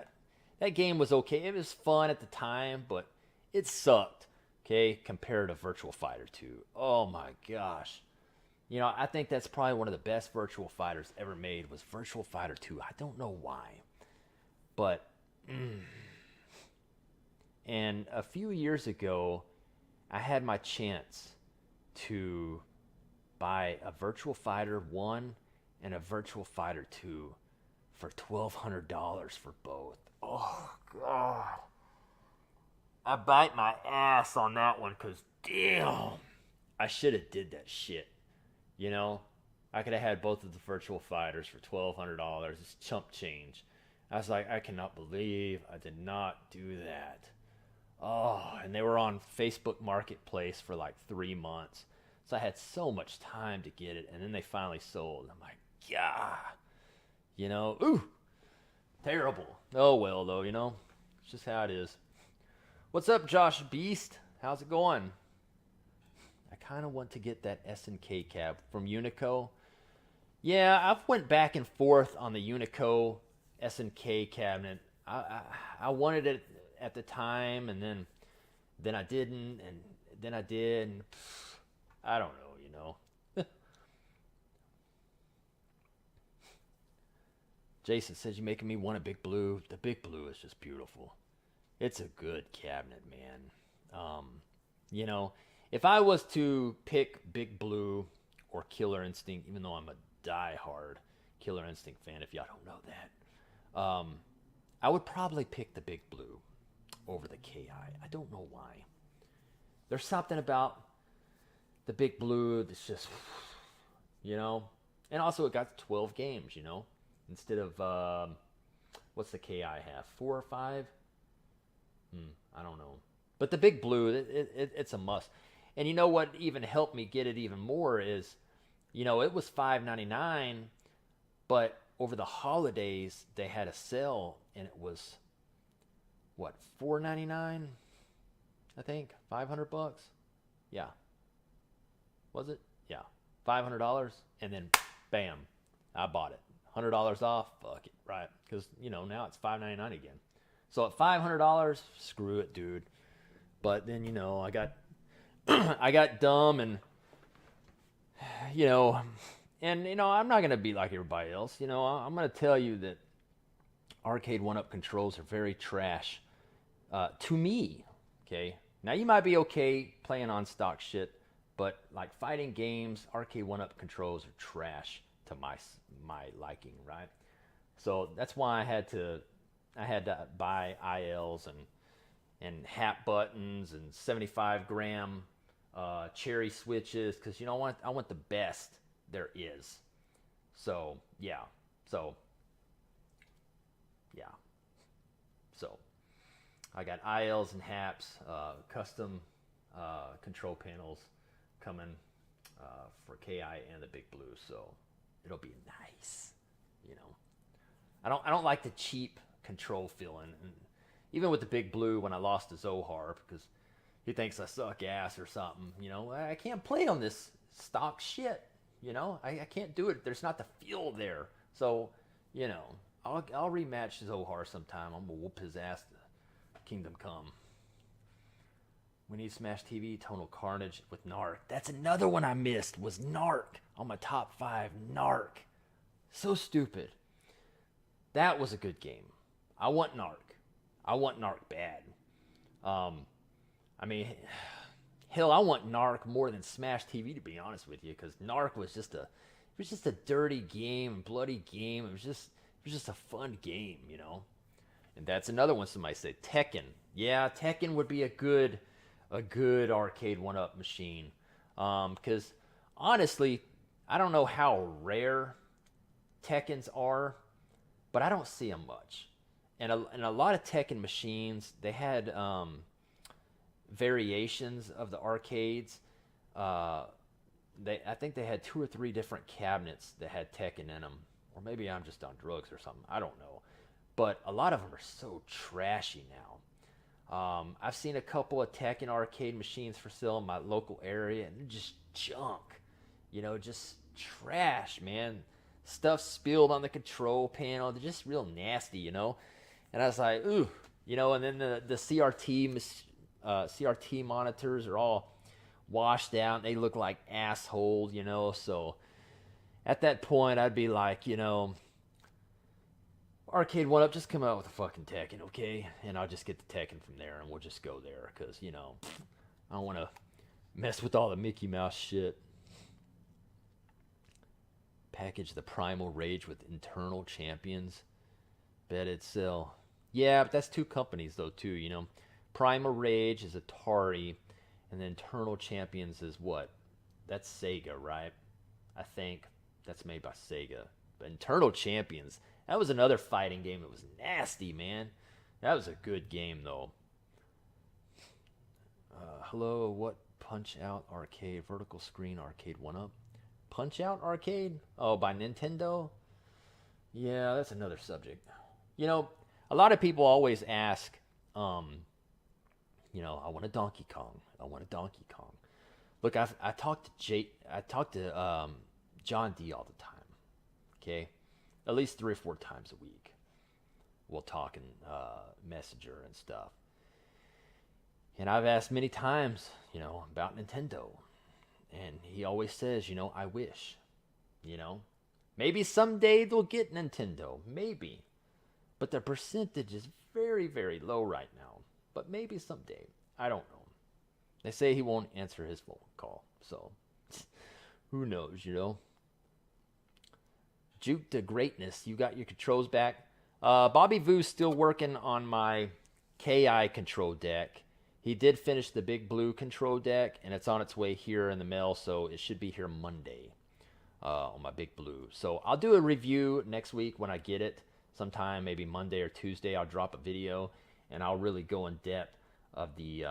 That game was okay. It was fun at the time, but it sucked, okay, compared to Virtual Fighter 2. Oh my gosh. You know, I think that's probably one of the best Virtual Fighters ever made was Virtual Fighter 2. I don't know why. But, and a few years ago, I had my chance to buy a Virtual Fighter 1 and a Virtual Fighter 2 for $1,200 for both. Oh, God. I bite my ass on that one because, damn, I should have did that shit. You know, I could have had both of the Virtual Fighters for $1,200. It's chump change. I was like, I cannot believe I did not do that. Oh, and they were on Facebook Marketplace for like 3 months. So I had so much time to get it, and then they finally sold. I'm like, yeah, you know, ooh, terrible. Oh, well, though, you know, it's just how it is. What's up, Josh Beast? How's it going? I kind of want to get that S&K cab from Unico. Yeah, I've went back and forth on the Unico S&K cabinet. I wanted it at the time, and then I didn't, and then I did, and I don't know, you know. Jason says, you're making me want a Big Blue. The Big Blue is just beautiful. It's a good cabinet, man. You know, if I was to pick Big Blue or Killer Instinct, even though I'm a die-hard Killer Instinct fan, if y'all don't know that, I would probably pick the Big Blue over the KI. I don't know why. There's something about the Big Blue that's just, you know, and also it got 12 games, you know, instead of, what's the KI have, 4 or 5? I don't know. But the Big Blue, it's a must. And you know what even helped me get it even more is, you know, it was $5.99, but over the holidays they had a sale, and it was, what, $4.99? I think $500. Yeah. Was it? Yeah. $500, and then bam, I bought it. $100 off. Fuck it, right? Because you know now it's $5.99 again. So at $500, screw it, dude. But then, you know, I got I got dumb, and you know, I'm not gonna be like everybody else. You know, I'm gonna tell you that Arcade1up controls are very trash to me. Okay, now you might be okay playing on stock shit, but like fighting games, Arcade1up controls are trash to my liking, right? So that's why I had to buy ILs and hat buttons and 75-gram cherry switches, because you know I want the best there is. So yeah. So I got ILs and HAPs, custom control panels coming for KI and the Big Blue, so it'll be nice, you know. I don't like the cheap control feeling, and even with the Big Blue, when I lost to Zohar because he thinks I suck ass or something, you know, I can't play on this stock shit, you know. I can't do it. There's not the feel there. So, you know, I'll rematch Zohar sometime. I'm gonna whoop his ass to Kingdom Come. We need Smash TV, Tonal Carnage with Narc. That's another one I missed, was Narc on my top 5. Narc. So stupid. That was a good game. I want Narc. I want Narc bad. I mean, hell, I want Narc more than Smash TV, to be honest with you, because Narc was just a dirty game, bloody game. It was just a fun game, you know. And that's another one somebody said, Tekken. Yeah, Tekken would be a good Arcade1up machine. Because honestly, I don't know how rare Tekkens are, but I don't see them much. And a lot of Tekken machines, they had variations of the arcades. I think they had 2 or 3 different cabinets that had Tekken in them. Or maybe I'm just on drugs or something. I don't know. But a lot of them are so trashy now. I've seen a couple of Tekken arcade machines for sale in my local area, and they're just junk. You know, just trash, man. Stuff spilled on the control panel. They're just real nasty, you know. And I was like, ooh, you know. And then the CRT monitors are all washed out. They look like assholes, you know. So at that point, I'd be like, you know, Arcade1up, just come out with a fucking Tekken, okay? And I'll just get the Tekken from there, and we'll just go there, because, you know, I don't want to mess with all the Mickey Mouse shit. Package the Primal Rage with internal champions. Bet it'd sell. Yeah, but that's two companies, though, too, you know. Primal Rage is Atari, and then Internal Champions is what? That's Sega, right? I think that's made by Sega. But Internal Champions, that was another fighting game that was nasty, man. That was a good game, though. Hello, what Punch-Out Arcade? Vertical screen Arcade1up. Punch-Out Arcade? Oh, by Nintendo? Yeah, that's another subject. You know, a lot of people always ask, you know, I want a Donkey Kong. I want a Donkey Kong. Look, I talk to John D all the time. Okay, at least 3 or 4 times a week. We'll talk in Messenger and stuff. And I've asked many times, you know, about Nintendo. And he always says, you know, I wish. You know, maybe someday they'll get Nintendo. Maybe. But the percentage is very, very low right now. But maybe someday. I don't know. They say he won't answer his phone call. So, who knows, you know. Juke to greatness. You got your controls back. Bobby Vu's still working on my KI control deck. He did finish the Big Blue control deck, and it's on its way here in the mail, so it should be here Monday on my Big Blue. So I'll do a review next week when I get it. Sometime, maybe Monday or Tuesday, I'll drop a video, and I'll really go in depth of the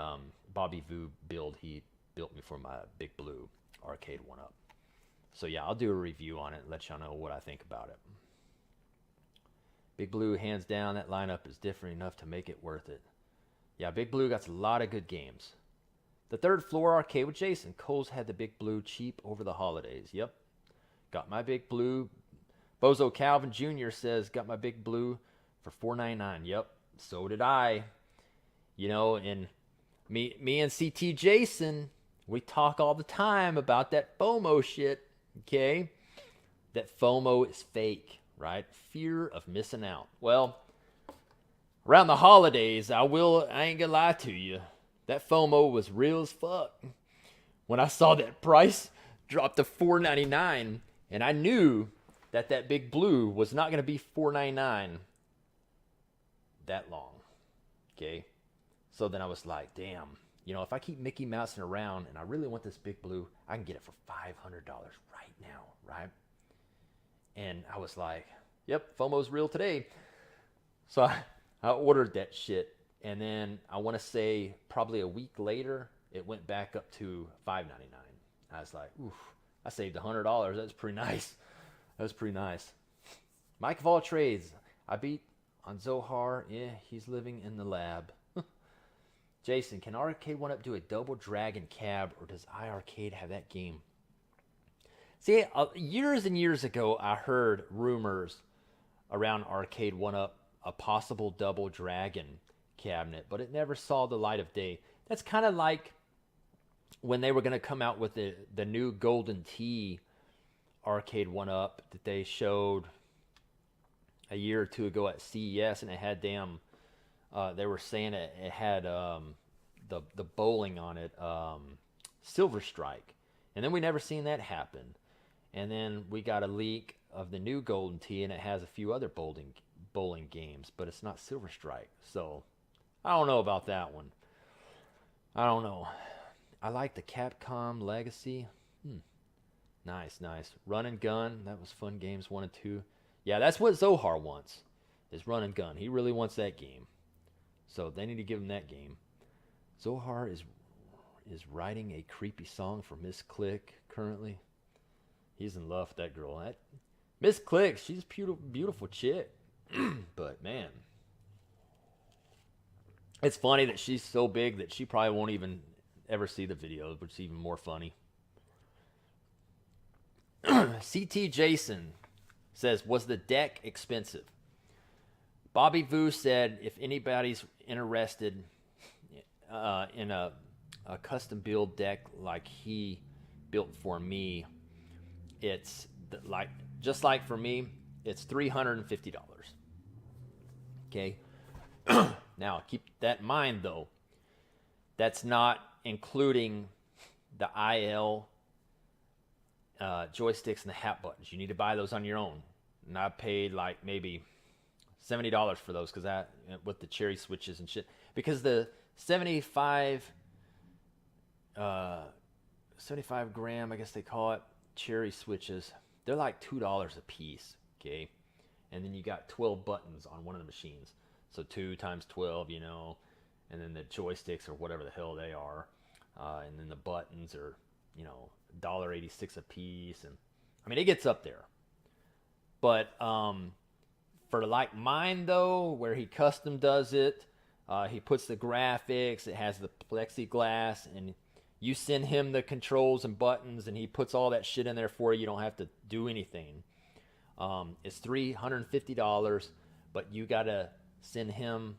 Bobby Vu build he built me for my Big Blue Arcade1up. So yeah, I'll do a review on it and let y'all know what I think about it. Big Blue, hands down, that lineup is different enough to make it worth it. Yeah, Big Blue got a lot of good games. The Third Floor Arcade with Jason. Cole's had the Big Blue cheap over the holidays. Yep. Got my Big Blue. Bozo Calvin Jr. says, got my Big Blue for $4.99. Yep, so did I. You know, and me and CT Jason, we talk all the time about that FOMO shit, okay? That FOMO is fake, right? Fear of missing out. Well, around the holidays, I ain't gonna lie to you, that FOMO was real as fuck. When I saw that price drop to $4.99, and I knew that Big Blue was not gonna be $4.99 that long, okay? So then I was like, damn, you know, if I keep Mickey Mousing around and I really want this Big Blue, I can get it for $500 right now, right? And I was like, yep, FOMO's real today. So I ordered that shit, and then I want to say probably a week later, it went back up to $5.99. I was like, oof, I saved $100. That's pretty nice. That's pretty nice. Mike of all trades, I beat on Zohar. Yeah, he's living in the lab. Jason, can Arcade1up do a Double Dragon cab, or does iArcade have that game? See, years and years ago, I heard rumors around Arcade1up, a possible Double Dragon cabinet, but it never saw the light of day. That's kind of like when they were going to come out with the new Golden Tee Arcade1up that they showed a year or two ago at CES, and it had they were saying it had the bowling on it, Silver Strike, and then we never seen that happen. And then we got a leak of the new Golden Tee, and it has a few other bowling games, but it's not Silver Strike. So I don't know about that one. I don't know. I like the Capcom Legacy. Nice. Run and Gun. That was fun games 1 and 2. Yeah, that's what Zohar wants, is Run and Gun. He really wants that game. So they need to give him that game. Zohar is writing a creepy song for Miss Click currently. He's in love with that girl. Miss Click, she's a beautiful chick. But man, it's funny that she's so big that she probably won't even ever see the video, which is even more funny. CT Jason says, was the deck expensive? Bobby Vu said, if anybody's interested in a a custom build deck like he built for me, it's like just like for me, it's $350. Okay. Now keep that in mind though. That's not including the IL joysticks and the hat buttons. You need to buy those on your own. And I paid like maybe $70 for those because that with the cherry switches and shit. Because the 75 gram, I guess they call it, cherry switches, they're like $2 a piece. Okay, and then you got 12 buttons on one of the machines. So 2 times 12, you know, and then the joysticks or whatever the hell they are, and then the buttons are, you know, $1.86 a piece, and I mean it gets up there. But for like mine though, where he custom does it, he puts the graphics, it has the plexiglass, and you send him the controls and buttons, and he puts all that shit in there for you. You don't have to do anything. It's $350, but you gotta send him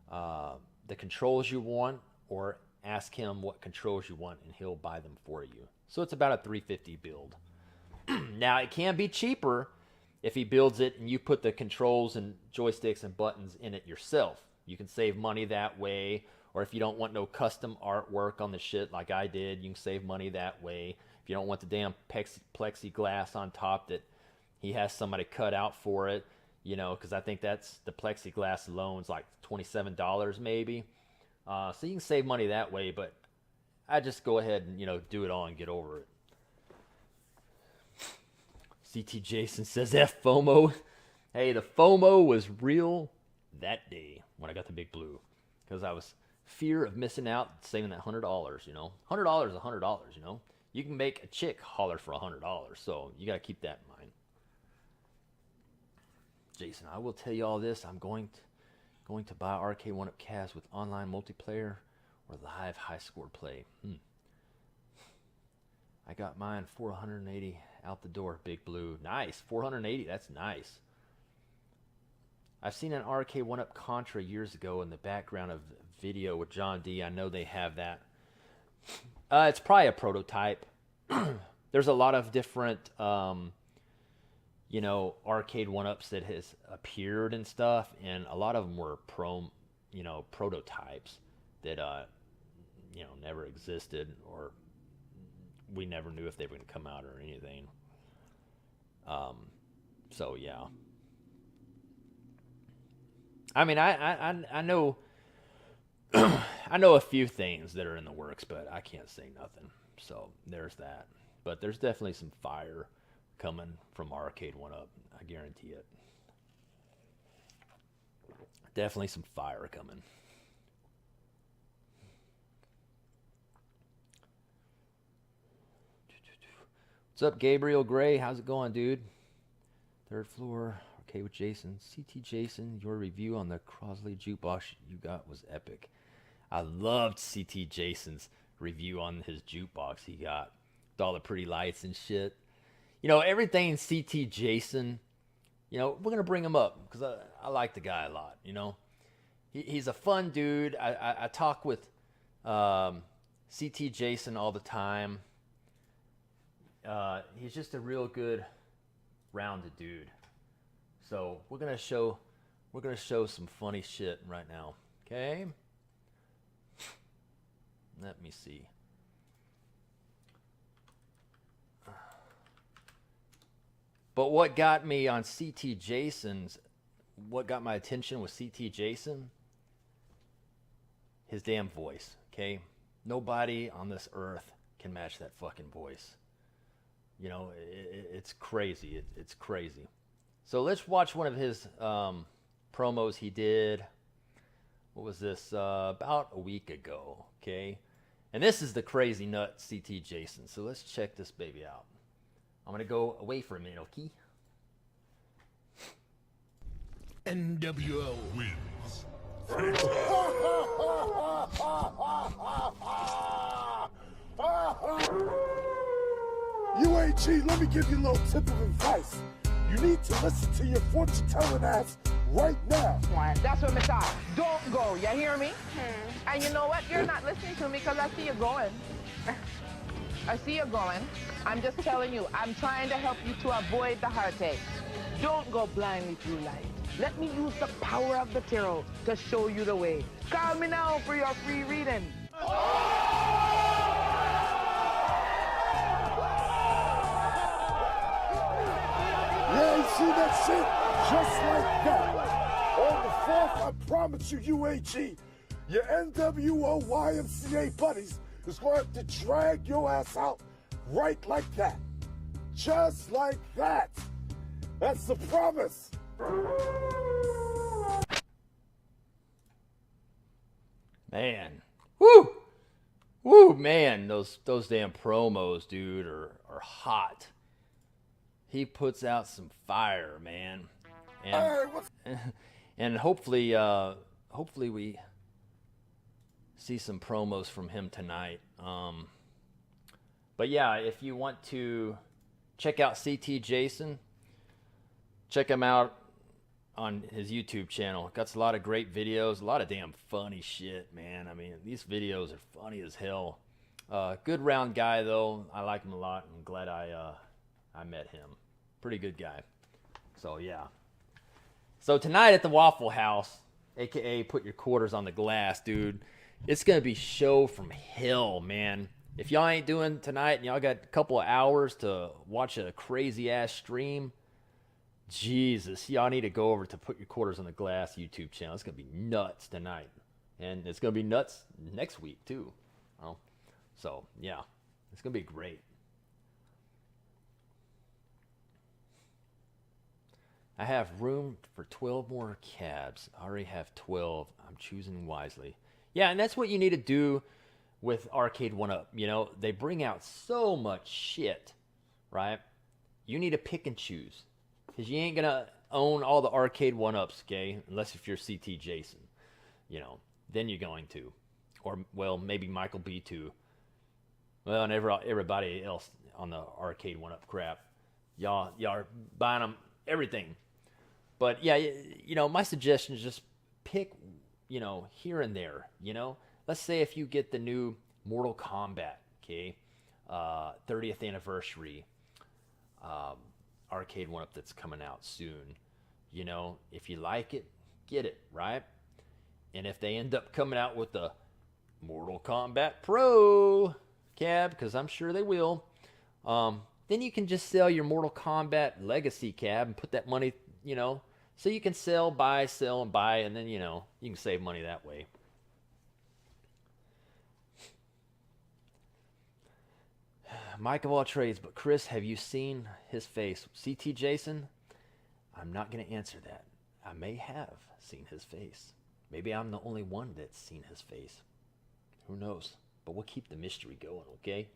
the controls you want, or ask him what controls you want, and he'll buy them for you. So it's about a $350 build. Now it can be cheaper if he builds it and you put the controls and joysticks and buttons in it yourself. You can save money that way. Or if you don't want no custom artwork on the shit like I did, you can save money that way. If you don't want the damn plexiglass on top that he has somebody cut out for it, you know, because I think that's the plexiglass alone's like $27 maybe. So you can save money that way, but I just go ahead and, you know, do it all and get over it. CT Jason says F FOMO. Hey, the FOMO was real that day when I got the big blue, because I was fear of missing out, saving that $100, you know. $100 is $100, you know. You can make a chick holler for $100, so you got to keep that in mind. Jason, I will tell you all this. I'm going to buy Arcade1up Cavs with online multiplayer or live high score play. I got mine 480 out the door, big blue. Nice, 480, that's nice. I've seen an Arcade1up Contra years ago in the background of the video with John D. I know they have that. It's probably a prototype. There's a lot of different, you know, Arcade1ups that has appeared and stuff, and a lot of them were prototypes that, you know, never existed, or we never knew if they were going to come out or anything. So yeah. I mean, I know I know a few things that are in the works, but I can't say nothing. So there's that. But there's definitely some fire coming from Arcade1up. I guarantee it. Definitely some fire coming. What's up, Gabriel Gray? How's it going, dude? Third floor. Okay, with Jason. CT Jason, your review on the Crosley jukebox you got was epic. I loved CT Jason's review on his jukebox he got. With all the pretty lights and shit. You know, everything CT Jason, you know, we're going to bring him up because I like the guy a lot, you know. He's a fun dude. I talk with CT Jason all the time. He's just a real good rounded dude. So we're gonna show some funny shit right now. Okay? Let me see. But what got me on CT Jason's, what got my attention with CT Jason? His damn voice, okay? Nobody on this earth can match that fucking voice. You know, it's crazy. It's crazy. So let's watch one of his promos he did. What was this? About a week ago, okay? And this is the crazy nut CT Jason. So let's check this baby out. I'm going to go away for a minute, okay? NWO wins. You ain't cheat. Let me give you a little tip of advice. You need to listen to your fortune-telling ass right now. That's what me talk. Don't go, you hear me? And you know what? You're not listening to me because I see you going. I see you going. I'm just telling you, I'm trying to help you to avoid the heartache. Don't go blindly through life. Let me use the power of the tarot to show you the way. Call me now for your free reading. Yeah, you see that shit? Just like that. On the 4th, I promise you, UAG, your NWO YMCA buddies is going to have to drag your ass out right like that. Just like that. That's the promise. Man. Woo! Woo, man. Those damn promos, dude, are hot. He puts out some fire, man. And hopefully we see some promos from him tonight. But yeah, if you want to check out CT Jason, check him out on his YouTube channel. Got a lot of great videos, a lot of damn funny shit, man. I mean, these videos are funny as hell. Good round guy though. I like him a lot. I'm glad I met him. Pretty good guy. So yeah. So tonight at the Waffle House, aka put your quarters on the glass, dude. It's gonna be show from hell, man. If y'all ain't doing tonight and y'all got a couple of hours to watch a crazy ass stream, Jesus, y'all need to go over to Put Your Quarters on the Glass YouTube channel. It's gonna be nuts tonight, and it's gonna be nuts next week too. Oh, so yeah, it's gonna be great. I have room for 12 more cabs. I already have 12. I'm choosing wisely. Yeah, and that's what you need to do with Arcade1up. You know, they bring out so much shit, right? You need to pick and choose. Because you ain't going to own all the Arcade1ups, okay? Unless if you're CT Jason. You know, then you're going to. Or, well, maybe Michael B. too. Well, and everybody else on the Arcade1up crap. Y'all are buying them everything. But yeah, you know, my suggestion is just pick, you know, here and there, you know. Let's say if you get the new Mortal Kombat, okay, 30th anniversary Arcade1up that's coming out soon. You know, if you like it, get it, right? And if they end up coming out with the Mortal Kombat Pro cab, because I'm sure they will, then you can just sell your Mortal Kombat Legacy cab and put that money, you know, so you can sell, buy, and then, you know, you can save money that way. Mike of all trades, but Chris, have you seen his face? CT Jason? I'm not going to answer that. I may have seen his face. Maybe I'm the only one that's seen his face. Who knows? But we'll keep the mystery going, okay?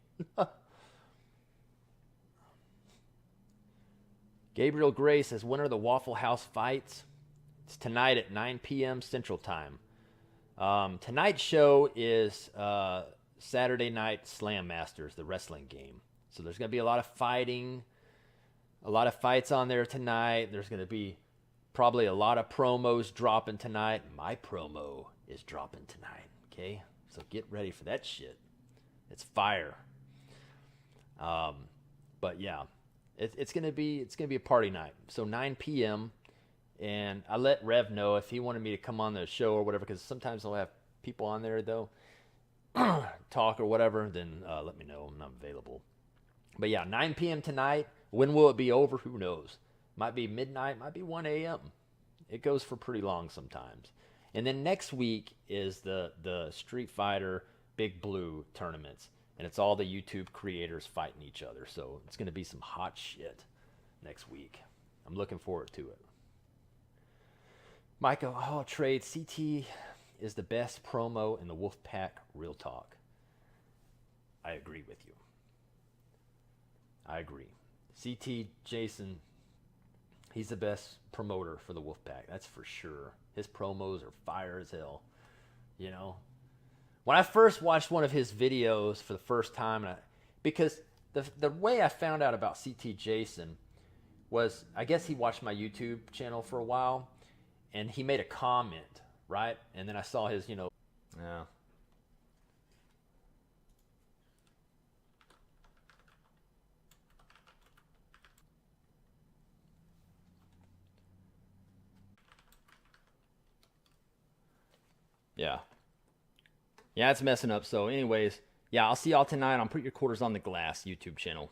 Gabriel Gray says, when are the Waffle House fights? It's tonight at 9 p.m. Central Time. Tonight's show is Saturday Night Slam Masters, the wrestling game. So there's going to be a lot of fighting, a lot of fights on there tonight. There's going to be probably a lot of promos dropping tonight. My promo is dropping tonight, okay? So get ready for that shit. It's fire. But yeah. It's gonna be a party night. So 9 p.m. and I let Rev know if he wanted me to come on the show or whatever, because sometimes they'll have people on there though, talk or whatever. Then let me know when I'm available. But yeah, 9 p.m. tonight. When will it be over? Who knows? Might be midnight. Might be 1 a.m. It goes for pretty long sometimes. And then next week is the Street Fighter Big Blue tournaments. And it's all the YouTube creators fighting each other. So it's going to be some hot shit next week. I'm looking forward to it. Michael, trade. CT is the best promo in the Wolfpack Real Talk. I agree with you. I agree. CT Jason, he's the best promoter for the Wolfpack. That's for sure. His promos are fire as hell. You know? When I first watched one of his videos for the first time, because the way I found out about CT Jason was, I guess he watched my YouTube channel for a while, and he made a comment, right? And then I saw his, Yeah. Yeah. Yeah, it's messing up. So, anyways, yeah, I'll see y'all tonight on Put Your Quarters on the Glass YouTube channel.